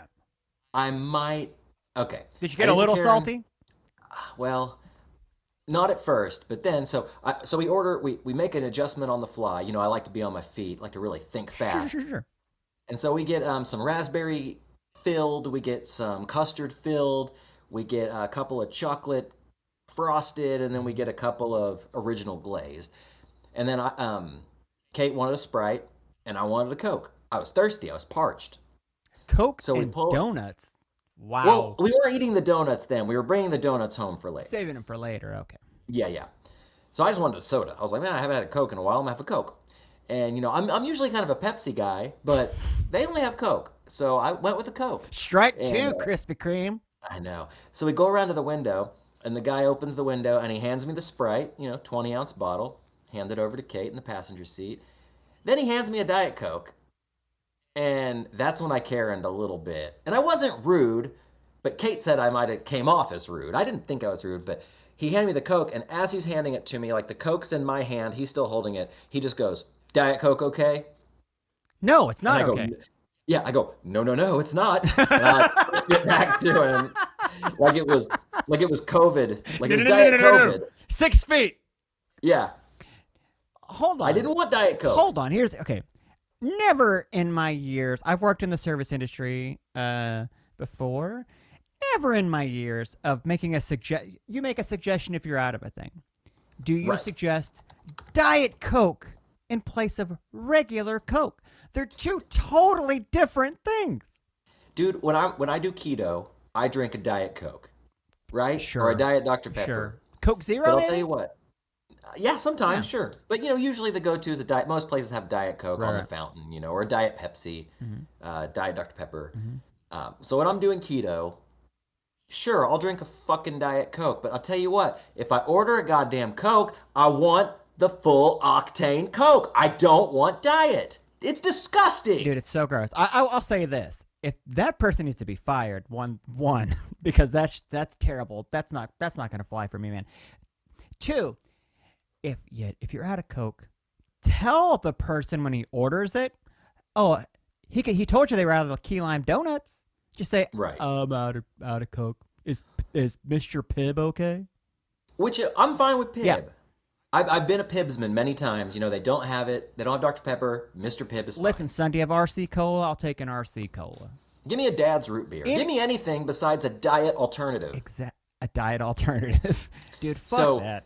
I might. Okay. Did you I get a didn't, little Karen. salty? Well, not at first, but then so we make an adjustment on the fly. You know, I like to be on my feet, like to really think Sure, fast. sure, sure. And so we get some raspberry filled, we get some custard filled, we get a couple of chocolate frosted, and then we get a couple of original glazed. And then Kate wanted a Sprite, and I wanted a Coke. I was thirsty. I was parched. Coke So we and pull. donuts. Well, Wow. we weren't eating the donuts then. We were bringing the donuts home for later. Saving them for later. Okay. Yeah, yeah. So I just wanted a soda. I was like, man, I haven't had a Coke in a while. I'm gonna have a Coke. And I'm usually kind of a Pepsi guy, but they only have Coke, so I went with a Coke. Strike And two, Krispy Kreme. I know. So we go around to the window, and the guy opens the window, and he hands me the Sprite, 20-ounce bottle. Hand it over to Kate in the passenger seat, Then he hands me a Diet Coke, and that's when I Karened a little bit. And I wasn't rude, but Kate said I might have came off as rude. I didn't think I was rude, but he handed me the Coke, and as he's handing it to me, like the Coke's in my hand, he's still holding it. He just goes, "Diet Coke, okay?" No, it's And not I go, okay. "Yeah." I go, "No, no, no, it's not." And I like pushed it back to him, like it was, like it was COVID, like it No, was no, no, no, Diet no, no, no. COVID. 6 feet. Yeah, Hold I on. didn't want Diet Coke. Hold on. Here's okay. Never in my years, I've worked in the service industry before. Never in my years of making a you make a suggestion if you're out of a thing. Do you Right. suggest Diet Coke in place of regular Coke? They're two totally different things. Dude, when I do keto, I drink a Diet Coke, right? Or a Sure, Diet Dr. Pepper. sure. Coke But Zero, I'll tell you maybe? what. Yeah, Yeah. sometimes, sure. But usually the go-to is a diet. Most places have Diet Coke Right, on the right. fountain, or a Diet Pepsi, Mm-hmm. Diet Dr. Pepper. Mm-hmm. So when I'm doing keto, sure, I'll drink a fucking Diet Coke. But I'll tell you what, if I order a goddamn Coke, I want the full octane Coke. I don't want diet. It's disgusting. Dude, it's so gross. I'll say this: if that person needs to be fired, one, because that's terrible. That's not gonna fly for me, man. Two, if you're out of Coke, tell the person when he orders it. Oh, he told you they were out of the key lime donuts. Just say Right. I'm out of Coke. Is Mr. Pibb okay? Which I'm fine with Yeah. Pibb. I've been a Pibsman many times. They don't have it. They don't have Dr. Pepper. Mr. Pibb is fine. Listen, son, do you have RC cola? I'll take an RC cola. Give me a dad's root beer. Give Any me anything besides a diet alternative. exact a diet alternative, dude. Fuck So that.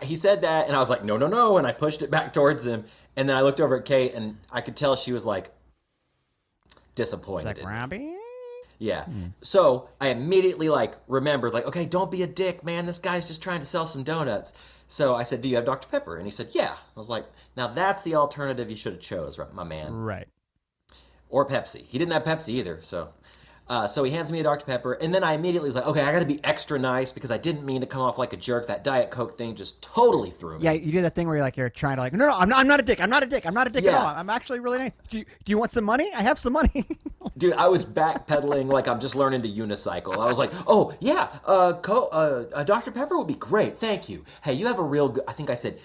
he said that, and I was like, no, no, no. And I pushed it back towards him. And then I looked over at Kate, and I could tell she was like It's disappointed like in me. Robbie. Yeah. Hmm. So I immediately like remembered, like, okay, don't be a dick, man. This guy's just trying to sell some donuts. So I said, "Do you have Dr. Pepper?" And he said, "Yeah." I was like, "Now that's the alternative you should have chose, right, my man." Right. Or Pepsi. He didn't have Pepsi either, so he hands me a Dr. Pepper, and then I immediately was like, okay, I got to be extra nice because I didn't mean to come off like a jerk. That Diet Coke thing just totally threw Yeah, me. you do that thing where you're trying to like, no, I'm not a dick. I'm not a dick. I'm not a dick at all. Yeah, I'm actually really nice. Do you want some money? I have some money. dude, I was backpedaling like I'm just learning to unicycle. I was like, oh yeah, Dr. Pepper would be great. Thank you. Hey, you have a real good. I think I said,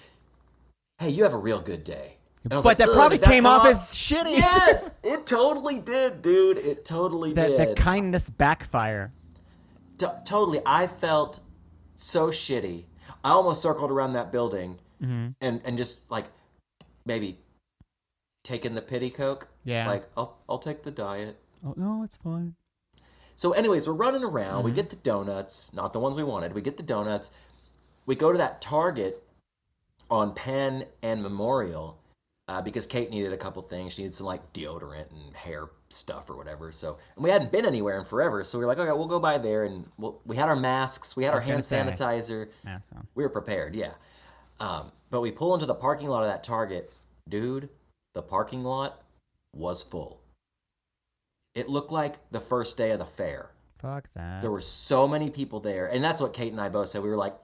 hey, you have a real good day. And I was But like, that ugh, probably did that came come off as off? shitty. Yes, it totally did, dude. It totally The did. kindness backfire. Totally. I felt so shitty. I almost circled around that building Mm-hmm. and just like maybe taking the pity coke. Yeah. Like I'll take the diet. Oh no, it's fine. So anyways, we're running around. We Mm-hmm. get the donuts, not the ones we wanted. We get the donuts. We go to that Target on Penn and Memorial because Kate needed a couple things. She needed some like deodorant and hair stuff or whatever. So and we hadn't been anywhere in forever. So we were like, okay, we'll go by there and we had our masks, we had I our was gonna hand say. sanitizer. Yeah, so. We were prepared, yeah. But we pull into the parking lot of that Target. Dude, the parking lot was full. It looked like the first day of the fair. Fuck that. There were so many people there. And that's what Kate and I both said. We were like,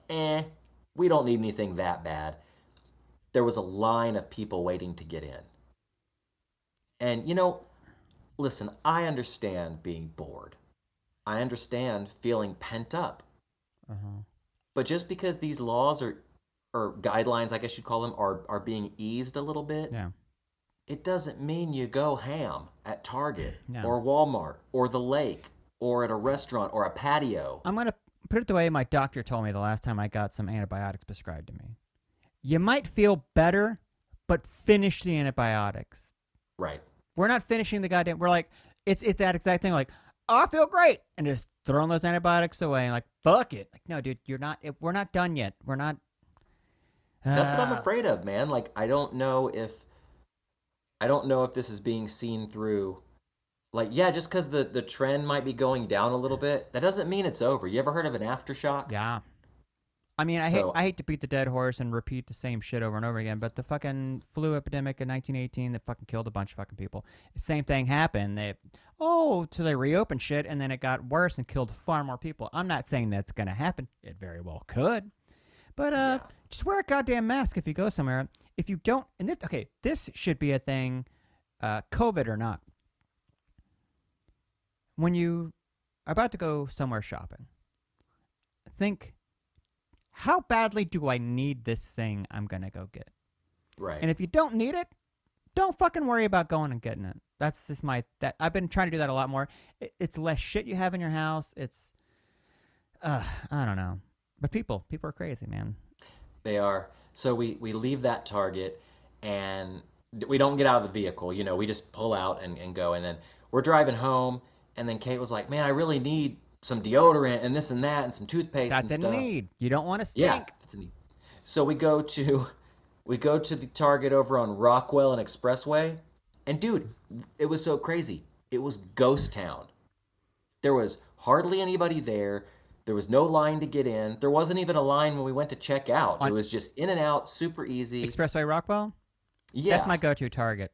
we don't need anything that bad. There was a line of people waiting to get in. And, listen, I understand being bored. I understand feeling pent up. Uh-huh. But just because these laws or guidelines, I guess you'd call them, are being eased a little bit, Yeah. it doesn't mean you go ham at Target No. or Walmart or the lake or at a restaurant or a patio. I'm gonna put it the way my doctor told me the last time I got some antibiotics prescribed to me. You might feel better, but finish the antibiotics. Right. We're not finishing the goddamn. We're like, it's that exact thing. Like, oh, I feel great, and just throwing those antibiotics away, and like, fuck it. Like, no, dude, you're not. We're not done yet. We're not. That's what I'm Uh, afraid of, man. Like I don't know if this is being seen through like yeah, just cuz the trend might be going down a little bit, that doesn't mean it's over. You ever heard of an aftershock? yeah. I mean, I hate So, I hate to beat the dead horse and repeat the same shit over and over again, but the fucking flu epidemic in 1918 that fucking killed a bunch of fucking people. The same thing happened. Till they reopened shit, and then it got worse and killed far more people. I'm not saying that's gonna happen. It very well could, But Yeah. just wear a goddamn mask if you go somewhere. If you don't, and this should be a thing, COVID or not. When you are about to go somewhere shopping, think, how badly do I need this thing I'm gonna go get? Right. And if you don't need it, don't fucking worry about going and getting it. That's just that I've been trying to do that a lot more. It's less shit you have in your house. It's I don't know. But people are crazy, man. They are. So we leave that Target and we don't get out of the vehicle. We just pull out and go. And then we're driving home. And then Kate was like, man, I really need some deodorant and this and that and some toothpaste That's and a stuff. need. You don't want to Yeah. stink. It's a need. So we go to the Target over on Rockwell and Expressway. And dude, it was so crazy. It was ghost town. There was hardly anybody there. There was no line to get in. There wasn't even a line when we went to check out. It On was just in and out, super easy. Expressway Rockwell, that's Yeah. my go-to Target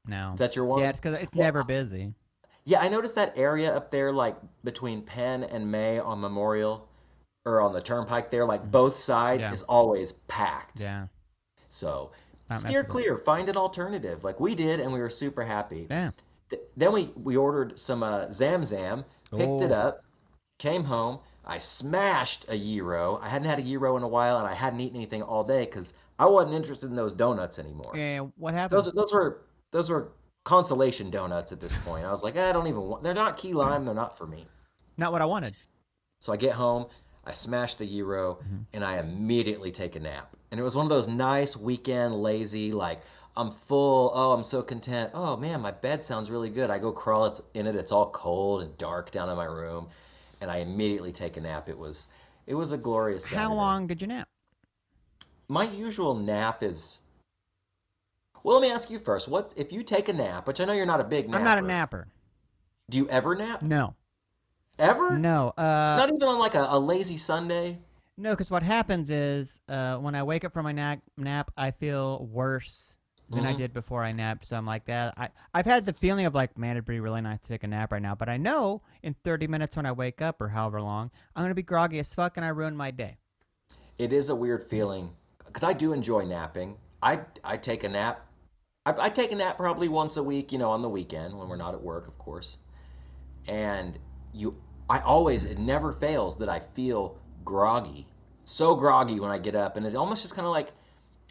Is now. that your Yeah, one? it's because it's Well, never busy. yeah, I noticed that area up there, like between Penn and May on Memorial, or on the Turnpike there, like Mhm. both sides Yeah, is always packed. yeah. So Not mess steer with it. clear, find an alternative, like we did, and we were super happy. Yeah. Then we ordered some Zam Zam, picked it Oh. up, came home. I smashed a gyro. I hadn't had a gyro in a while, and I hadn't eaten anything all day because I wasn't interested in those donuts anymore. Yeah. What happened? Those were consolation donuts at this point. I was like, I don't even want. They're not key lime. They're not for me. Not what I wanted. So I get home, I smash the gyro, Mhm. and I immediately take a nap. And it was one of those nice weekend lazy, like I'm full. Oh, I'm so content. Oh man, my bed sounds really good. I go crawl in it. It's all cold and dark down in my room, and I immediately take a nap. It was a glorious How Saturday. long did you nap? My usual nap is. Well, let me ask you first. What if you take a nap? Which I know you're not a big I'm not a napper. napper. Do you ever nap? No. Ever? No. Not even on like a lazy Sunday? No, because what happens is when I wake up from my nap, I feel worse than I Mm-hmm. did before I napped. So I'm like that. I've had the feeling of like, man, it'd be really nice to take a nap right now. But I know in 30 minutes when I wake up or however long, I'm gonna be groggy as fuck and I ruin my day. It is a weird feeling because I do enjoy napping. I take a nap. I take a nap probably once a week, on the weekend when we're not at work, of course. And you, it never fails that I feel groggy, so groggy when I get up, and it almost just kind of like,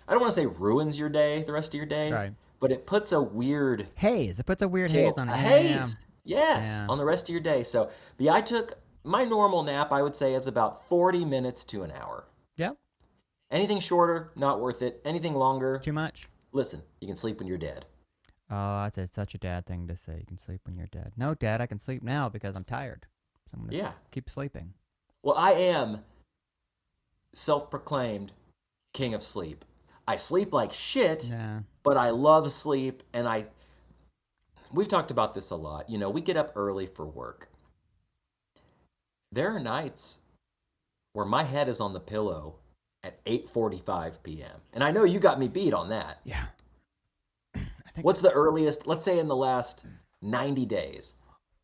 I don't want to say ruins your day, the rest of your day, Right. but it puts a weird Haze. It puts a weird haze tilt, on a it. Yeah. haze, yes, Yeah. on the rest of your day. So, but yeah, I took my normal nap. I would say is about 40 minutes to an hour. Yep. Anything shorter, not worth it. Anything longer, Too much. listen, you can sleep when you're dead. Oh, such a dad thing to say. You can sleep when you're dead. No, Dad, I can sleep now because I'm tired. So I'm gonna Yeah. keep sleeping. Well, I am self-proclaimed king of sleep. I sleep like shit, Yeah. but I love sleep, and we've talked about this a lot. We get up early for work. There are nights where my head is on the pillow at 8:45 p.m. And I know you got me beat on that. Yeah. I think. What's the earliest, let's say in the last 90 days,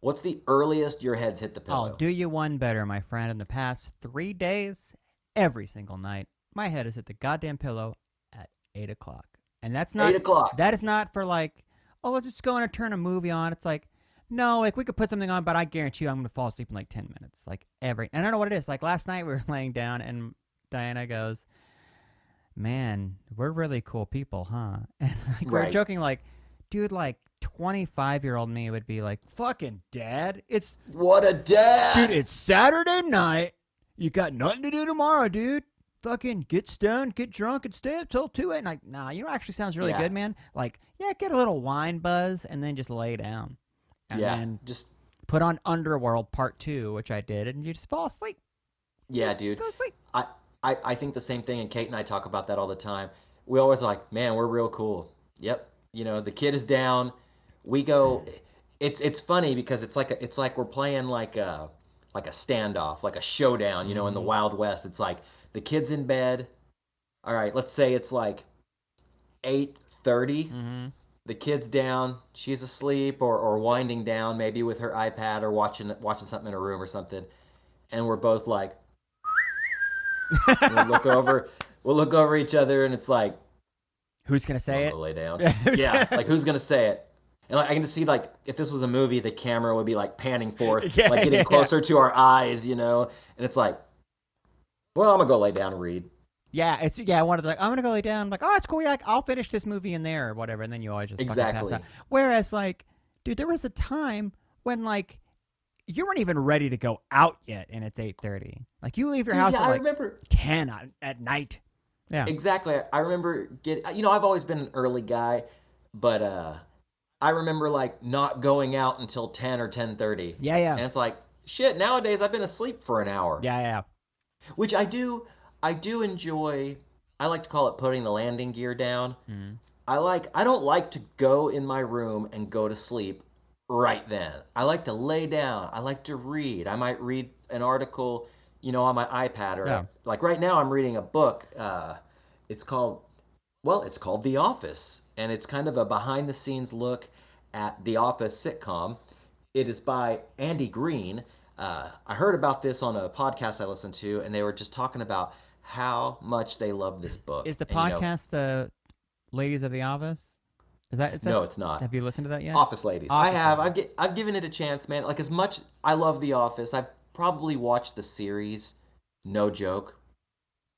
what's the earliest your head's hit the I'll pillow? do you one better, my friend. In the past 3 days, every single night, my head is at the goddamn pillow at 8 o'clock, and 8 o'clock. that is not for like, oh, let's just go and turn a movie on. It's like, no, like we could put something on, but I guarantee you, I'm gonna fall asleep in like 10 minutes. Like and I don't know what it is. Like last night, we were laying down, and Diana goes, "Man, we're really cool people, huh?" And like we were Right. joking, like, dude, like 25-year-old me would be like, "Fucking dad, What a dude, dad! it's Saturday night. You got nothing to do tomorrow, dude. Fucking get stoned, get drunk, and stay up till 2 a.m. Like, nah, actually sounds really Yeah. good, man. Like, yeah, get a little wine buzz and then just lay down. And Yeah. then Just, put on Underworld Part 2, which I did, and you just fall asleep. yeah, Just dude. go to sleep. I think the same thing, and Kate and I talk about that all the time. We always like, man, we're real cool. Yep. The kid is down. We go. It's funny because it's like we're playing like a standoff, like a showdown. In the Mm-hmm. Wild West. It's like the kid's in bed. All right, let's say it's like 8:30. Mm-hmm. The kid's down. She's asleep or winding down, maybe with her iPad or watching something in her room or something. And we're both like, And we'll look over each other, and it's like, Who's gonna you say want to it? go lay down? Yeah. Yeah, like who's gonna say it? And like I can just see like if this was a movie, the camera would be like panning forth, like Yeah, getting yeah, yeah. closer to our eyes, and it's like, well, I'm gonna go lay down and read. Yeah, I wanted to, like, I'm gonna go lay down. I'm like, oh, it's cool. Yeah, like, I'll finish this movie in there or whatever, and then you always just fucking pass out. Exactly. Whereas, like, dude, there was a time when like you weren't even ready to go out yet, and it's 8:30. Like, you leave your Dude, house yeah, at I like remember 10 at night. Yeah, exactly. I remember I've always been an early guy, but I remember like not going out until 10 or 10:30. yeah, yeah, And it's like, shit, nowadays I've been asleep for an hour. yeah, yeah. Which I do enjoy. I like to call it putting the landing gear down. Mm. I don't like to go in my room and go to sleep right then. I like to lay down. I like to read. I might read an article, on my iPad, or Yeah. like right now I'm reading a book. It's called it's called The Office, and it's kind of a behind the scenes look at The Office sitcom. It is by Andy Green. I heard about this on a podcast I listened to, and they were just talking about how much they love this book. Is the And podcast the Ladies of the Office? Is that? no, it's not. Have you listened to that yet? Office Ladies. I Office have. Ladies. I've given it a chance, man. Like as much I love The Office, I've probably watched the series, no joke,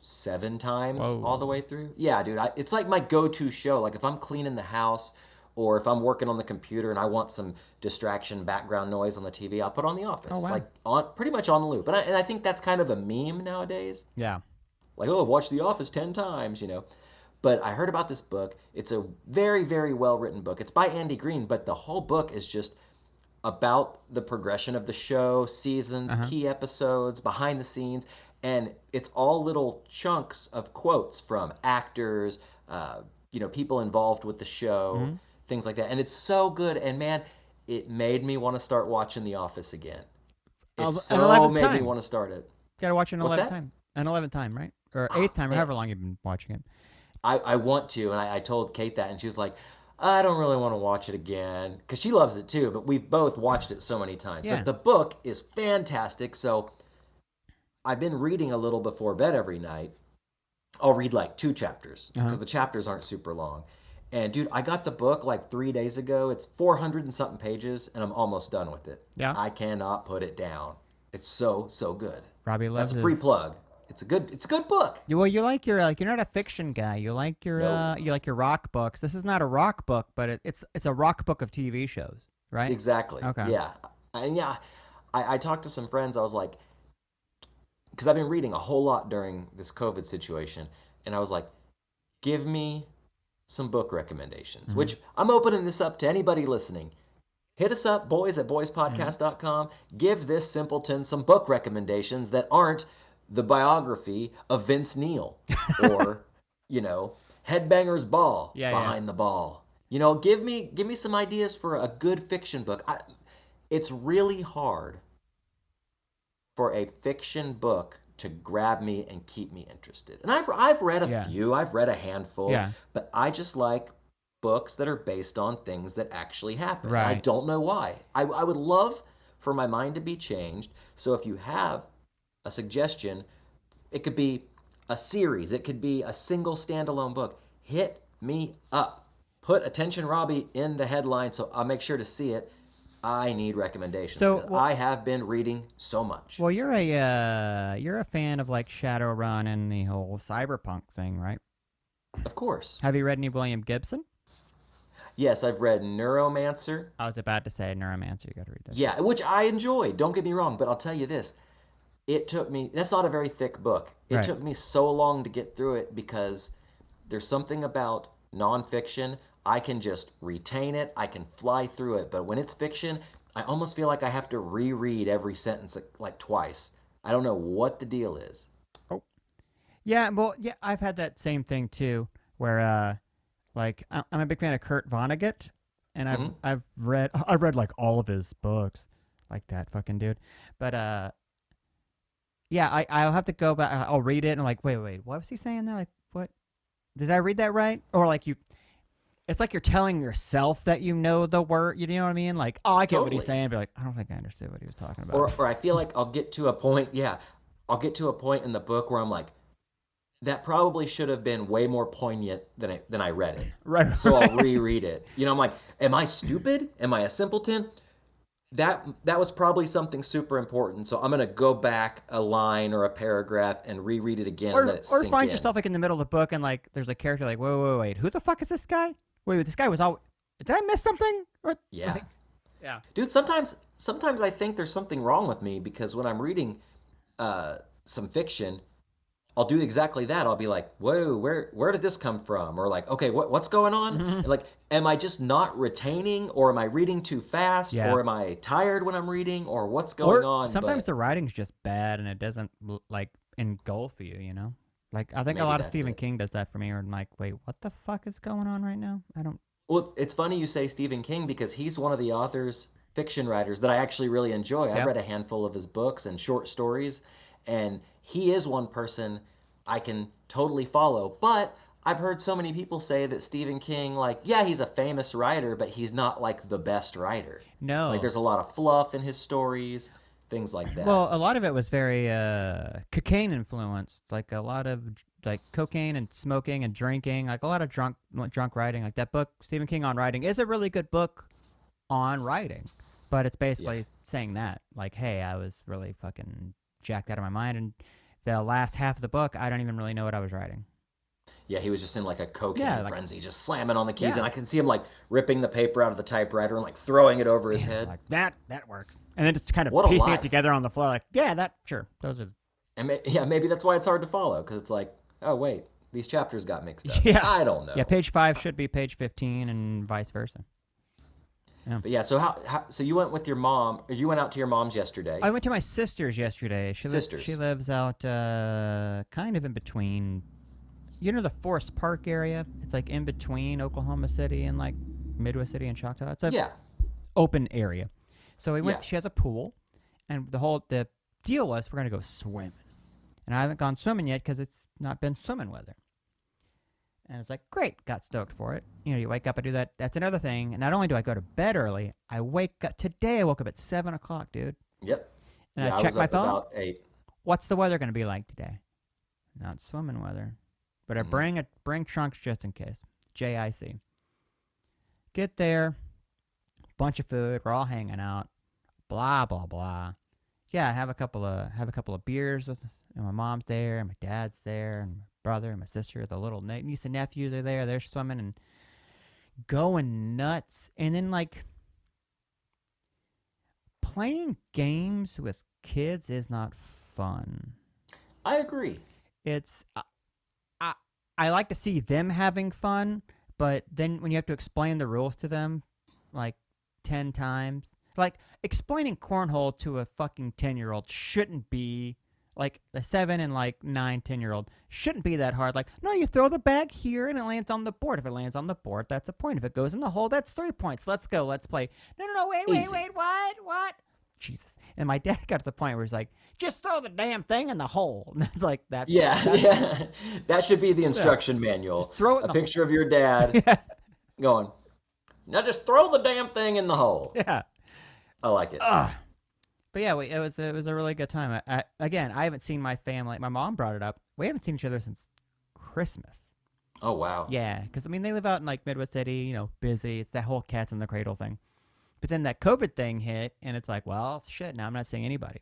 7 times all the Whoa. way through. Yeah, dude. It's like my go-to show. Like if I'm cleaning the house, or if I'm working on the computer and I want some distraction, background noise on the TV, I'll put on The Oh Office. wow. Like on pretty much on the loop. And I think that's kind of a meme nowadays. Yeah. Like, oh, I've watched The Office 10 times. But I heard about this book. It's a very, very well written book. It's by Andy Green, but the whole book is just about the progression of the show, seasons, Uh huh. key episodes, behind the scenes, and it's all little chunks of quotes from actors, people involved with the show, Mm-hmm. things like that. And it's so good. And man, it made me want to start watching The Office again. It An so 11th made me time. want to start it. Got to watch an What's 11th that? time. An 11th time, right? Or Oh, 8th time, or man, however long you've been watching it. I want to, and I told Kate that, and she was like, I don't really want to watch it again because she loves it too. But we've both watched it so many times. Yeah. But the book is fantastic. So I've been reading a little before bed every night. I'll read like 2 chapters Uh huh. because the chapters aren't super long. And dude, I got the book like 3 days ago. It's 400 and something pages, and I'm almost done with it. Yeah. I cannot put it down. It's so so good. Robbie That's loves a free his. plug. It's a good book. Well, you like your you're not a fiction guy. No, You like your rock books. This is not a rock book, but it's a rock book of TV shows, right? exactly. Okay. Yeah, and yeah, I talked to some friends. I was like, because I've been reading a whole lot during this COVID situation, and I was like, give me some book recommendations, Mm-hmm. which I'm opening this up to anybody listening. Hit us up, boys at Mm-hmm. boyspodcast.com. Give this simpleton some book recommendations that aren't the biography of Vince Neil or, you know, Headbanger's Ball, Yeah, yeah. Behind the Ball. Give me some ideas for a good fiction book. It's really hard for a fiction book to grab me and keep me interested. And I've read a Yeah. few, I've read a handful, Yeah. but I just like books that are based on things that actually happen. And I Right. don't know why. I would love for my mind to be changed. So if you have a suggestion, it could be a series, it could be a single standalone book. Hit me up. Put Attention Robbie in the headline so I'll make sure to see it. I need recommendations So, because well, I have been reading so much. well, you're a fan of like Shadowrun and the whole cyberpunk thing, right? Of course. Have you read any William Gibson? Yes, I've read Neuromancer. I was about to say Neuromancer. You got to read that shit. Yeah, which I enjoyed. Don't get me wrong, but I'll tell you this. It took me, that's not a very thick book. It Right. took me so long to get through it because there's something about nonfiction. I can just retain it, I can fly through it. But when it's fiction, I almost feel like I have to reread every sentence like twice. I don't know what the deal is. Oh. Yeah. Well, yeah. I've had that same thing too, where like I'm a big fan of Kurt Vonnegut, and Hmm. I've read like all of his books, like that fucking dude. But yeah, I'll have to go back. I'll read it and like, wait, what was he saying there? Like, what did I read that right? Or like you, it's like you're telling yourself that you know the word. You know what I mean? Like, oh, I get what he's Totally. saying, but like, I don't think I understood what he was talking about. Or I feel like I'll get to a point, yeah, I'll get to a point in the book where I'm like, that probably should have been way more poignant than I read it. Right, So I'll right. reread it. I'm like, am I stupid? Am I a simpleton? That was probably something super important. So I'm gonna go back a line or a paragraph and reread it again and let it Or sink find in. yourself like in the middle of the book and like there's a character like, wait, who the fuck is this guy? Wait, this guy was all. Did I miss something? Or Yeah. like, yeah. Dude, sometimes I think there's something wrong with me because when I'm reading some fiction, I'll do exactly that. I'll be like, "Whoa, where did this come from?" Or like, "Okay, what's going on?" Mm-hmm. And like, am I just not retaining, or am I reading too fast, Yeah. or am I tired when I'm reading, or what's going Or on? sometimes But the writing's just bad and it doesn't like engulf you, you know? Like I think a maybe lot of that's Stephen it. King does that for me where I'm like, wait, what the fuck is going on right now? I don't. Well, it's funny you say Stephen King because he's one of the authors, fiction writers that I actually really enjoy. I've Yep. read a handful of his books and short stories, and he is one person I can totally follow. But I've heard so many people say that Stephen King, like, yeah, he's a famous writer, but he's not like the best writer. Like, No. there's a lot of fluff in his stories, things like Well, that. a lot of it was very cocaine influenced, like a lot of like cocaine and smoking and drinking, like a lot of drunk writing. Like that book, Stephen King on writing, is a really good book on writing, but it's Yeah. basically saying that, like, hey, I was really fucking jacked out of my mind, and the last half of the book, I don't even really know what I was writing. Yeah, he was just in like a Yeah, cocaine like, frenzy, just slamming on the keys, yeah, and I can see him like ripping the paper out of the typewriter and like throwing it over his yeah, head. like that works, and then just kind of What a piecing it life. together on the floor, like, yeah, that sure, those are, And yeah, maybe that's why it's hard to follow because it's like, oh wait, these chapters got mixed up. yeah, I don't yeah. know. Page 5 should be page 15, and vice versa. Yeah. But yeah, so so you went with your mom, or you went out to your mom's yesterday. I went to my sister's yesterday. She Sisters. lives out kind of in between. You know the Forest Park area? It's like in between Oklahoma City and like Midwest City and Choctaw. It's a Yeah, open area. So we yeah. went. She has a pool, and the deal was we're gonna go swimming. And I haven't gone swimming yet because it's not been swimming weather. And it's like, great, got stoked for it. You know, you wake up, I do that. That's another thing. And not only do I go to bed early, I wake up. Today I woke up at 7 o'clock, dude. Yep. And I Yeah, I check was my up phone. about 8. What's the weather going to be like today? Not swimming weather. But I Mm-hmm. bring trunks just in case. JIC. Get there, bunch of food. We're all hanging out. Blah blah blah. Yeah, have a couple of beers with. And my mom's there, and my dad's there, and my brother and my sister, the little niece and nephews are there. They're swimming and going nuts. And then like playing games with kids is not fun. I agree. It's I I like to see them having fun, but then when you have to explain the rules to them like 10 times, like explaining cornhole to a fucking 10-year-old shouldn't be like a 7 and like 9, 10-year-old shouldn't be that hard. Like, no, you throw the bag here and it lands on the board. If it lands on the board, that's a point. If it goes in the hole, that's 3 points. Let's go. Let's play. No, Easy. what? Jesus. And my dad got to the point where he's like, just throw the damn thing in the hole. And it's like, Yeah, that, yeah. That should be the yeah. instruction Just manual. throw it in A the hole. picture of your dad Yeah. going, now just throw the damn thing in the hole. Yeah. I like it. Ugh. But yeah, it was a really good time. Again, I haven't seen my family. My mom brought it up. We haven't seen each other since Christmas. Oh, wow. Yeah, because I mean they live out in like Midwest City, busy. It's that whole cats in the cradle thing. But then that COVID thing hit, and it's like, well, shit. Now I'm not seeing anybody.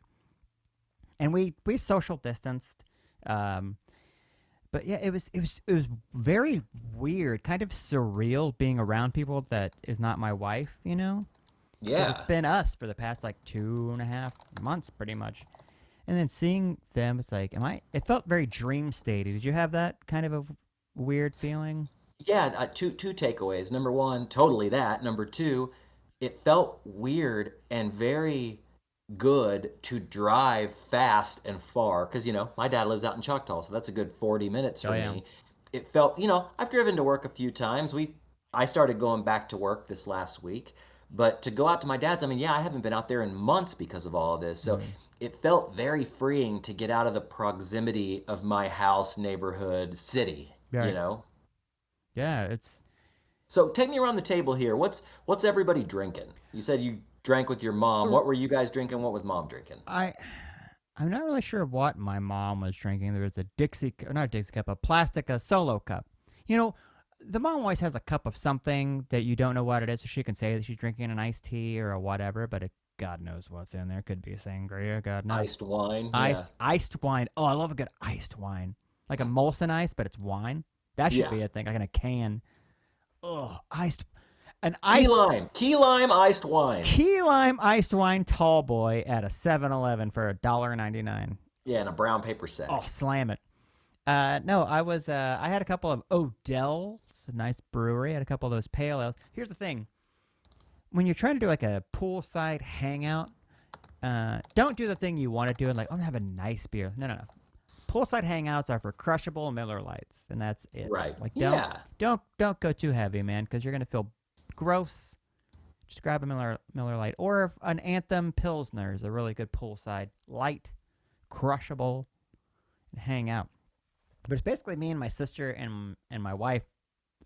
And we social distanced. Um, but yeah, it was very weird, kind of surreal being around people that is not my wife. Because it's Yeah. been us for the past like 2.5 months, pretty much. And then seeing them, it's like, It felt very dream statey. Did you have that kind of a weird feeling? Yeah, two takeaways. Number one, totally that. Number two, it felt weird and very good to drive fast and far because my dad lives out in Choctaw, so that's a good 40 minutes Oh from yeah, me. It felt, I've driven to work a few times. I started going back to work this last week, but to go out to my dad's, I mean, yeah, I haven't been out there in months because of all of this. So mm, it felt very freeing to get out of the proximity of my house, neighborhood, city, you right. know? Yeah, it's So take me around the table here. What's everybody drinking? You said you drank with your mom. What were you guys drinking? What was mom drinking? I. I'm not really sure what my mom was drinking. There was a not a Dixie cup, a plastic solo cup. You know, the mom always has a cup of something that you don't know what it is, so she can say that she's drinking an iced tea or a whatever, but God knows what's in there. Could be a sangria, God knows. Iced wine, yeah. Iced wine. Oh, I love a good iced wine. Like a Molson Ice, but it's wine. That should Yeah. be a thing, like in a can. Oh, an Key iced lime. Key lime iced wine. key lime iced wine tall boy at a 7-Eleven for $1.99. Yeah, in a brown paper Oh, sack. slam it. No, I had a couple of Odell's, a nice brewery. I had a couple of those pale ales. Here's the thing: when you're trying to do like a poolside hangout, don't do the thing you want to do and like, I'm gonna have a nice beer. No, no, no. Poolside hangouts are for crushable Miller Lights, and that's it. Right. Like, Yeah. don't go too heavy, man, because you're gonna feel gross. Just grab a Miller Light or an Anthem Pilsner is a really good poolside light, crushable, and hang out. But it's basically me and my sister and my wife,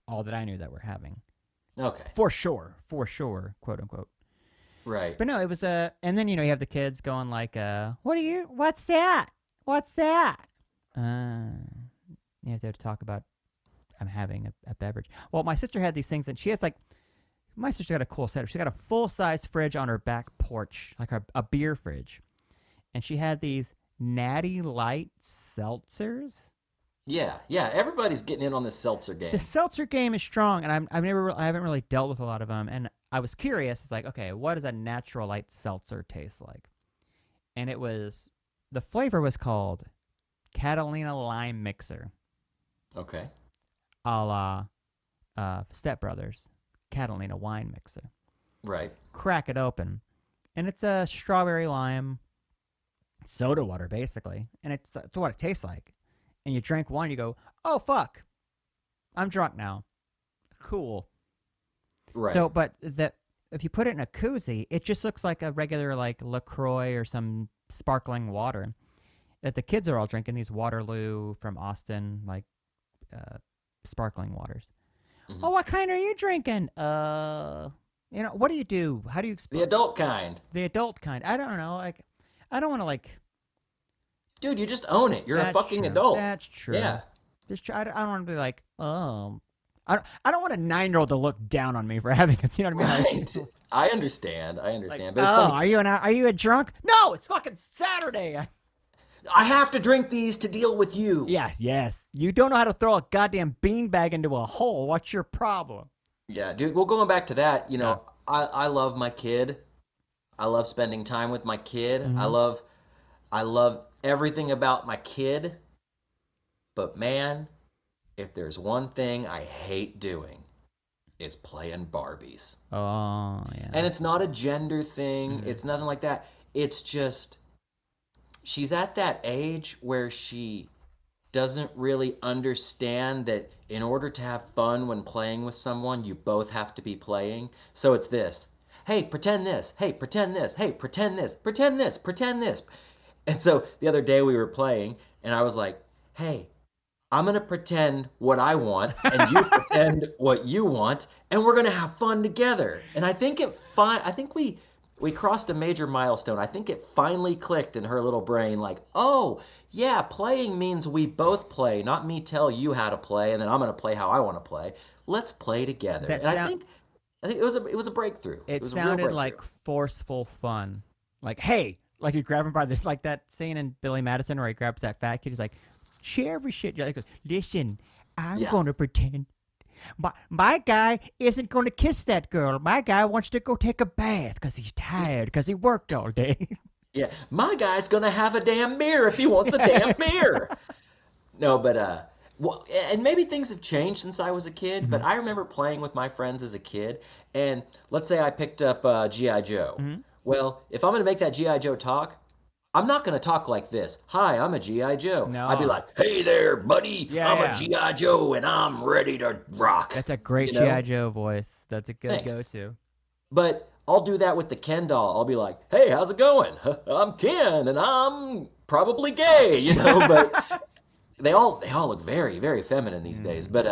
all that I knew that we're having. Okay. For sure, quote unquote. Right. But no, it was and then you have the kids going like, what's that? What's that? You have to talk about I'm having a beverage. Well, my sister had these things, and she has like, my sister got a cool setup. She got a full size fridge on her back porch, like a beer fridge, and she had these Natty Light seltzers. Yeah. Yeah. Everybody's getting in on this seltzer The game. seltzer game is strong, and I haven't really dealt with a lot of them, and I was curious. It's like, okay, what does a natural light seltzer taste like? And the flavor was called Catalina Lime Mixer, Okay. a la Step Brothers Catalina Wine Mixer. Right. Crack it open, and it's a strawberry lime soda water basically, and it's what it tastes like. And you drink one, you go, oh fuck, I'm drunk now. Cool. Right. So, but if you put it in a koozie, it just looks like a regular like LaCroix or some sparkling water. That the kids are all drinking these Waterloo from Austin, like sparkling waters. Mhm. Oh, what kind are you drinking? What do you do? How do you The adult kind. the adult kind? I don't know. Like, I don't want to like. Dude, you just own it. You're a That's fucking true. adult. That's true. Yeah. I don't want to be like, I don't want a 9-year-old to look down on me for having, you know what I mean? Right. I understand. I Like, understand. But it's funny. are you a drunk? No, it's fucking Saturday. I have to drink these to deal with you. Yes. You don't know how to throw a goddamn beanbag into a hole. What's your problem? Yeah, dude. Well, going back to that, Yeah. I love my kid. I love spending time with my kid. Mhm. I love everything about my kid. But man, if there's one thing I hate doing, is playing Barbies. Oh, yeah. And it's not a gender thing. Mhm. It's nothing like that. It's just she's at that age where she doesn't really understand that in order to have fun when playing with someone, you both have to be playing. So it's this. Hey, pretend this. Hey, pretend this. Hey, pretend this. Pretend this. Pretend this. And so the other day we were playing, and I was like, hey, I'm going to pretend what I want, and you pretend what you want, and we're going to have fun together. And I think we crossed a major milestone. I think it finally clicked in her little brain like, "Oh, yeah, playing means we both play, not me tell you how to play and then I'm going to play how I want to play. Let's play together." That And sound I think it was a breakthrough. It it was a real sounded breakthrough. like forceful fun. Like, hey, like you grab him by this, like that scene in Billy Madison where he grabs that fat kid. He's like, share every shit. You're like, listen, I'm Yeah. going to pretend my guy isn't going to kiss that girl. My guy wants to go take a bath because he's tired because he worked all day. Yeah, my guy's going to have a damn beer if he wants a damn beer. No, but well, and maybe things have changed since I was a kid, but Mhm. I remember playing with my friends as a kid, and let's say I picked up GI Joe. Mhm. Well, if I'm gonna make that GI Joe talk, I'm not gonna talk like this. Hi, I'm a GI Joe. I'd be No. like, Hey there, buddy. Yeah, I'm a yeah. GI Joe, and I'm ready to rock. That's a great You GI know? Joe voice. That's a good Thanks. go-to. But I'll do that with the Ken doll. I'll be like, Hey, how's it going? I'm Ken, and I'm probably gay. But they all look very very feminine these days. But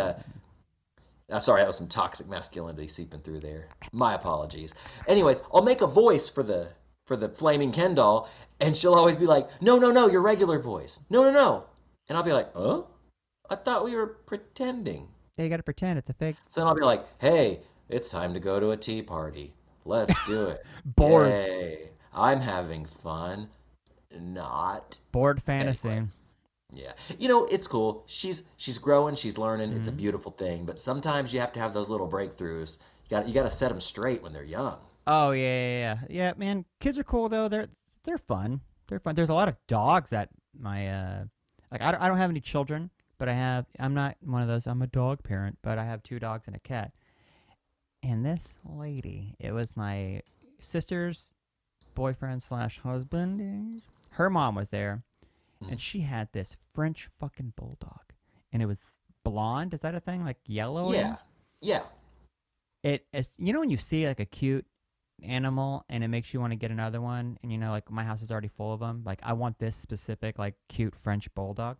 sorry, that was some toxic masculinity seeping through there. My apologies. Anyways, I'll make a voice for the for the flaming Ken doll, and she'll always be like, "No, no, no, your regular voice. No, no, no." And I'll be like, "Huh? I thought we were pretending." Yeah, you got to pretend it's a fake. So then I'll be like, "Hey, it's time to go to a tea party. Let's do it. Bored. Yay. I'm having fun. Not." Bored Anyway, fantasy. yeah. You know, it's cool. She's growing, she's learning. It's a Hmm. beautiful thing, but sometimes you have to have those little breakthroughs. You got to set them straight when they're young. Oh yeah. Man, kids are cool though. They're fun. They're fun. There's a lot of dogs at my like I don't have any children, but I'm not one of those. I'm a dog parent, but I have 2 dogs and a cat. And this lady, it was my sister's boyfriend slash husband. Her mom was there, and Mhm. she had this French fucking bulldog, and it was blonde. Is that a thing? Like yellowy? Yeah. Yeah. It's when you see like a cute animal and it makes you want to get another one, and like my house is already full of them. Like I want this specific like cute French bulldog,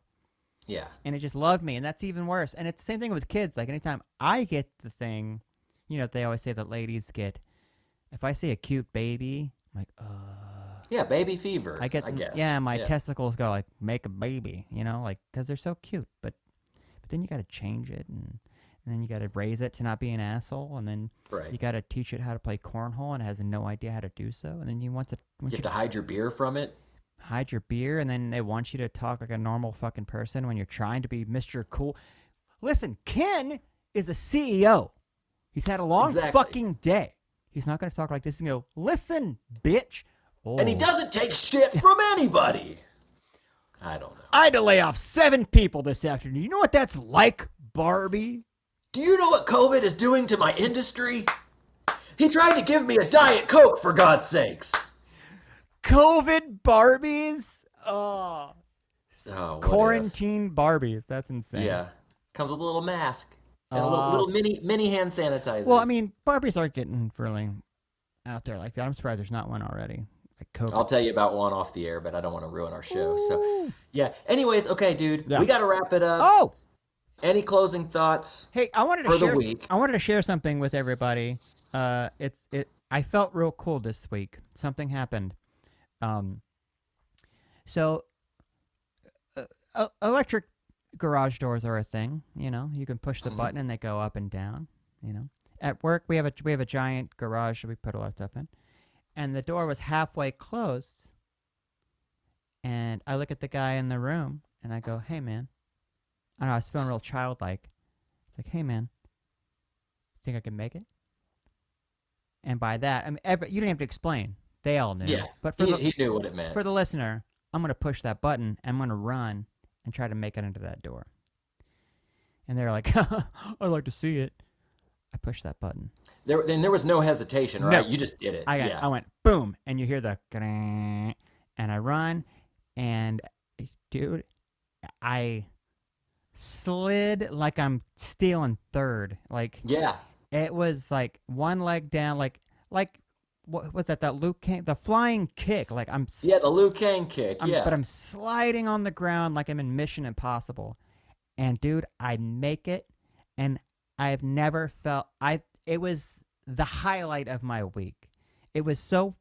Yeah. and it just loved me, and that's even worse. And it's the same thing with kids. Like anytime I get the thing, they always say that ladies get. If I see a cute baby, I'm like, Yeah, baby I fever, get I guess. yeah, my Yeah. testicles go like make a baby, like because they're so cute. But then you got to change it, and then you got to raise it to not be an asshole, and then Right. you got to teach it how to play cornhole, and it has no idea how to do so, and then You want have you to to hide your beer from it. hide your beer, and then they want you to talk like a normal fucking person when you're trying to be Mr. Cool. Listen, Ken is a CEO. He's had a long Exactly. fucking day. He's not going to talk like this and go, listen, bitch. And he Oh, doesn't take shit from anybody. I don't know. I had to lay off 7 people this afternoon. You know what that's like, Barbie? Do you know what COVID is doing to my industry? He tried to give me a Diet Coke, for God's sakes. COVID Barbies? Oh, Oh, what if? quarantine Barbies. That's insane. Yeah. Comes with a little mask and a little, Uh, little mini hand well, I sanitizer. mean, Barbies aren't getting really out there like that. I'm surprised there's not one already. Like I'll COVID. tell you about one off the air, but I don't want to ruin our show. So, Ooh. yeah. Anyways, okay, dude, Yeah. we got to wrap it up. Oh, Any closing thoughts hey, for the week? I wanted to share something with everybody. I felt real cool this week. Something happened. Um, so electric garage doors are a thing. You can push the Hmm. button and they go up and down. At work we have a giant garage that we put a lot of stuff in, and the door was halfway closed. And I look at the guy in the room and I go, "Hey man," I don't know, I was feeling real childlike. It's like, "Hey man, think I can make it?" And by that, I mean you don't have to explain. They all knew. Yeah, But he knew what it meant. for the listener, I'm gonna push that button and I'm gonna run and try to make it into that door. And they're like, "I'd like to see it." I pushed that button. There was no hesitation, right? No, You just did it. I Yeah. went boom, and you hear the and I run, and dude, I slid like I'm stealing third. Like Yeah. it was like one leg down, like what was that? That Luke King, the flying kick. Like Yeah, the Liu Kang kick. but Yeah. I'm sliding on the ground like I'm in Mission Impossible. And dude, I make it, and I've never felt I. It was the highlight of my week. It was so.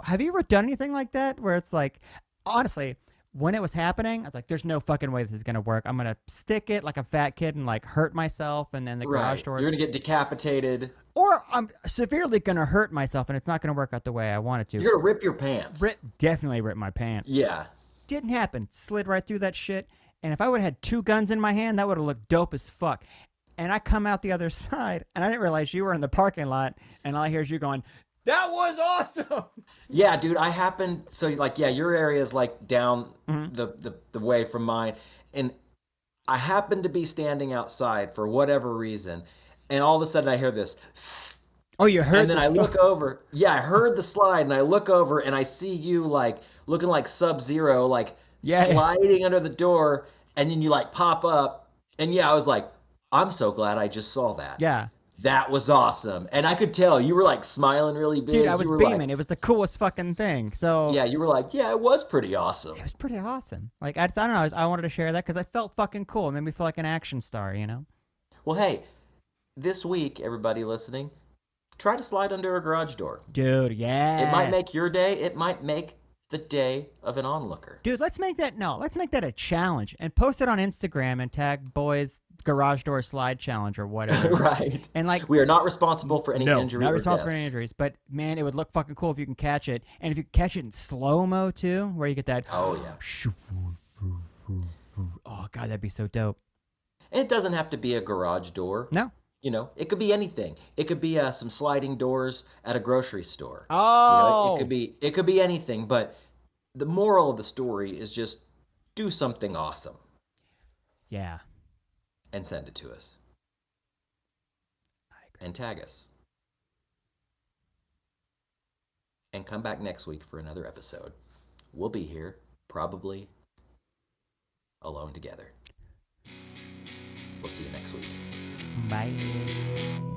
Have you ever done anything like that where it's like, honestly, when it was happening, I was like, "There's no fucking way this is gonna work. I'm gonna stick it like a fat kid and like hurt myself, and then the garage Right. doors, You're gonna get decapitated. or I'm severely gonna hurt myself, and it's not gonna work out the way I want it to." You're gonna rip your pants. Definitely rip my pants. Yeah. Didn't happen. Slid right through that shit. And if I would have had 2 guns in my hand, that would have looked dope as fuck. And I come out the other side, and I didn't realize you were in the parking lot, and all I hear is you going, "That was awesome." Yeah, dude. I happened. So like, yeah, your area is like down Mhm. the way from mine, and I happened to be standing outside for whatever reason, and all of a sudden I hear this. Oh, you And heard then the I song? look over. Yeah, I heard the slide, and I look over, and I see you like looking like Sub Zero, like Yeah. sliding under the door, and then you like pop up. And yeah, I was like, I'm so glad I just saw that. Yeah. That was awesome. And I could tell you were like smiling really Dude, I big. You was were like, beaming. It was the coolest fucking thing. So yeah, you were like, yeah, it was pretty awesome. it was pretty awesome. Like, I don't know. I wanted to share that because I felt fucking cool. It made me feel like an action star, you know? Well, hey, this week, everybody listening, Try to slide under a garage door. Dude, It might make yes. your day. It might make the day of an onlooker. Dude, let's make that a challenge and post it on Instagram and tag boys garage door slide challenge or whatever. Right. And like We are not responsible for any no, injury not or responsible for death. any injuries, but man, it would look fucking cool if you can catch it. And if you catch it in slow-mo too, where you get that Oh yeah. oh god, that'd be so dope. And it doesn't have to be a garage door. No. It could be anything. It could be some sliding doors at a grocery store. It could Oh. be anything. But the moral of the story is just do something awesome Yeah. and send it to us I agree. and tag us and come back next week for another episode. We'll be here probably alone together. We'll see you next week. Bye.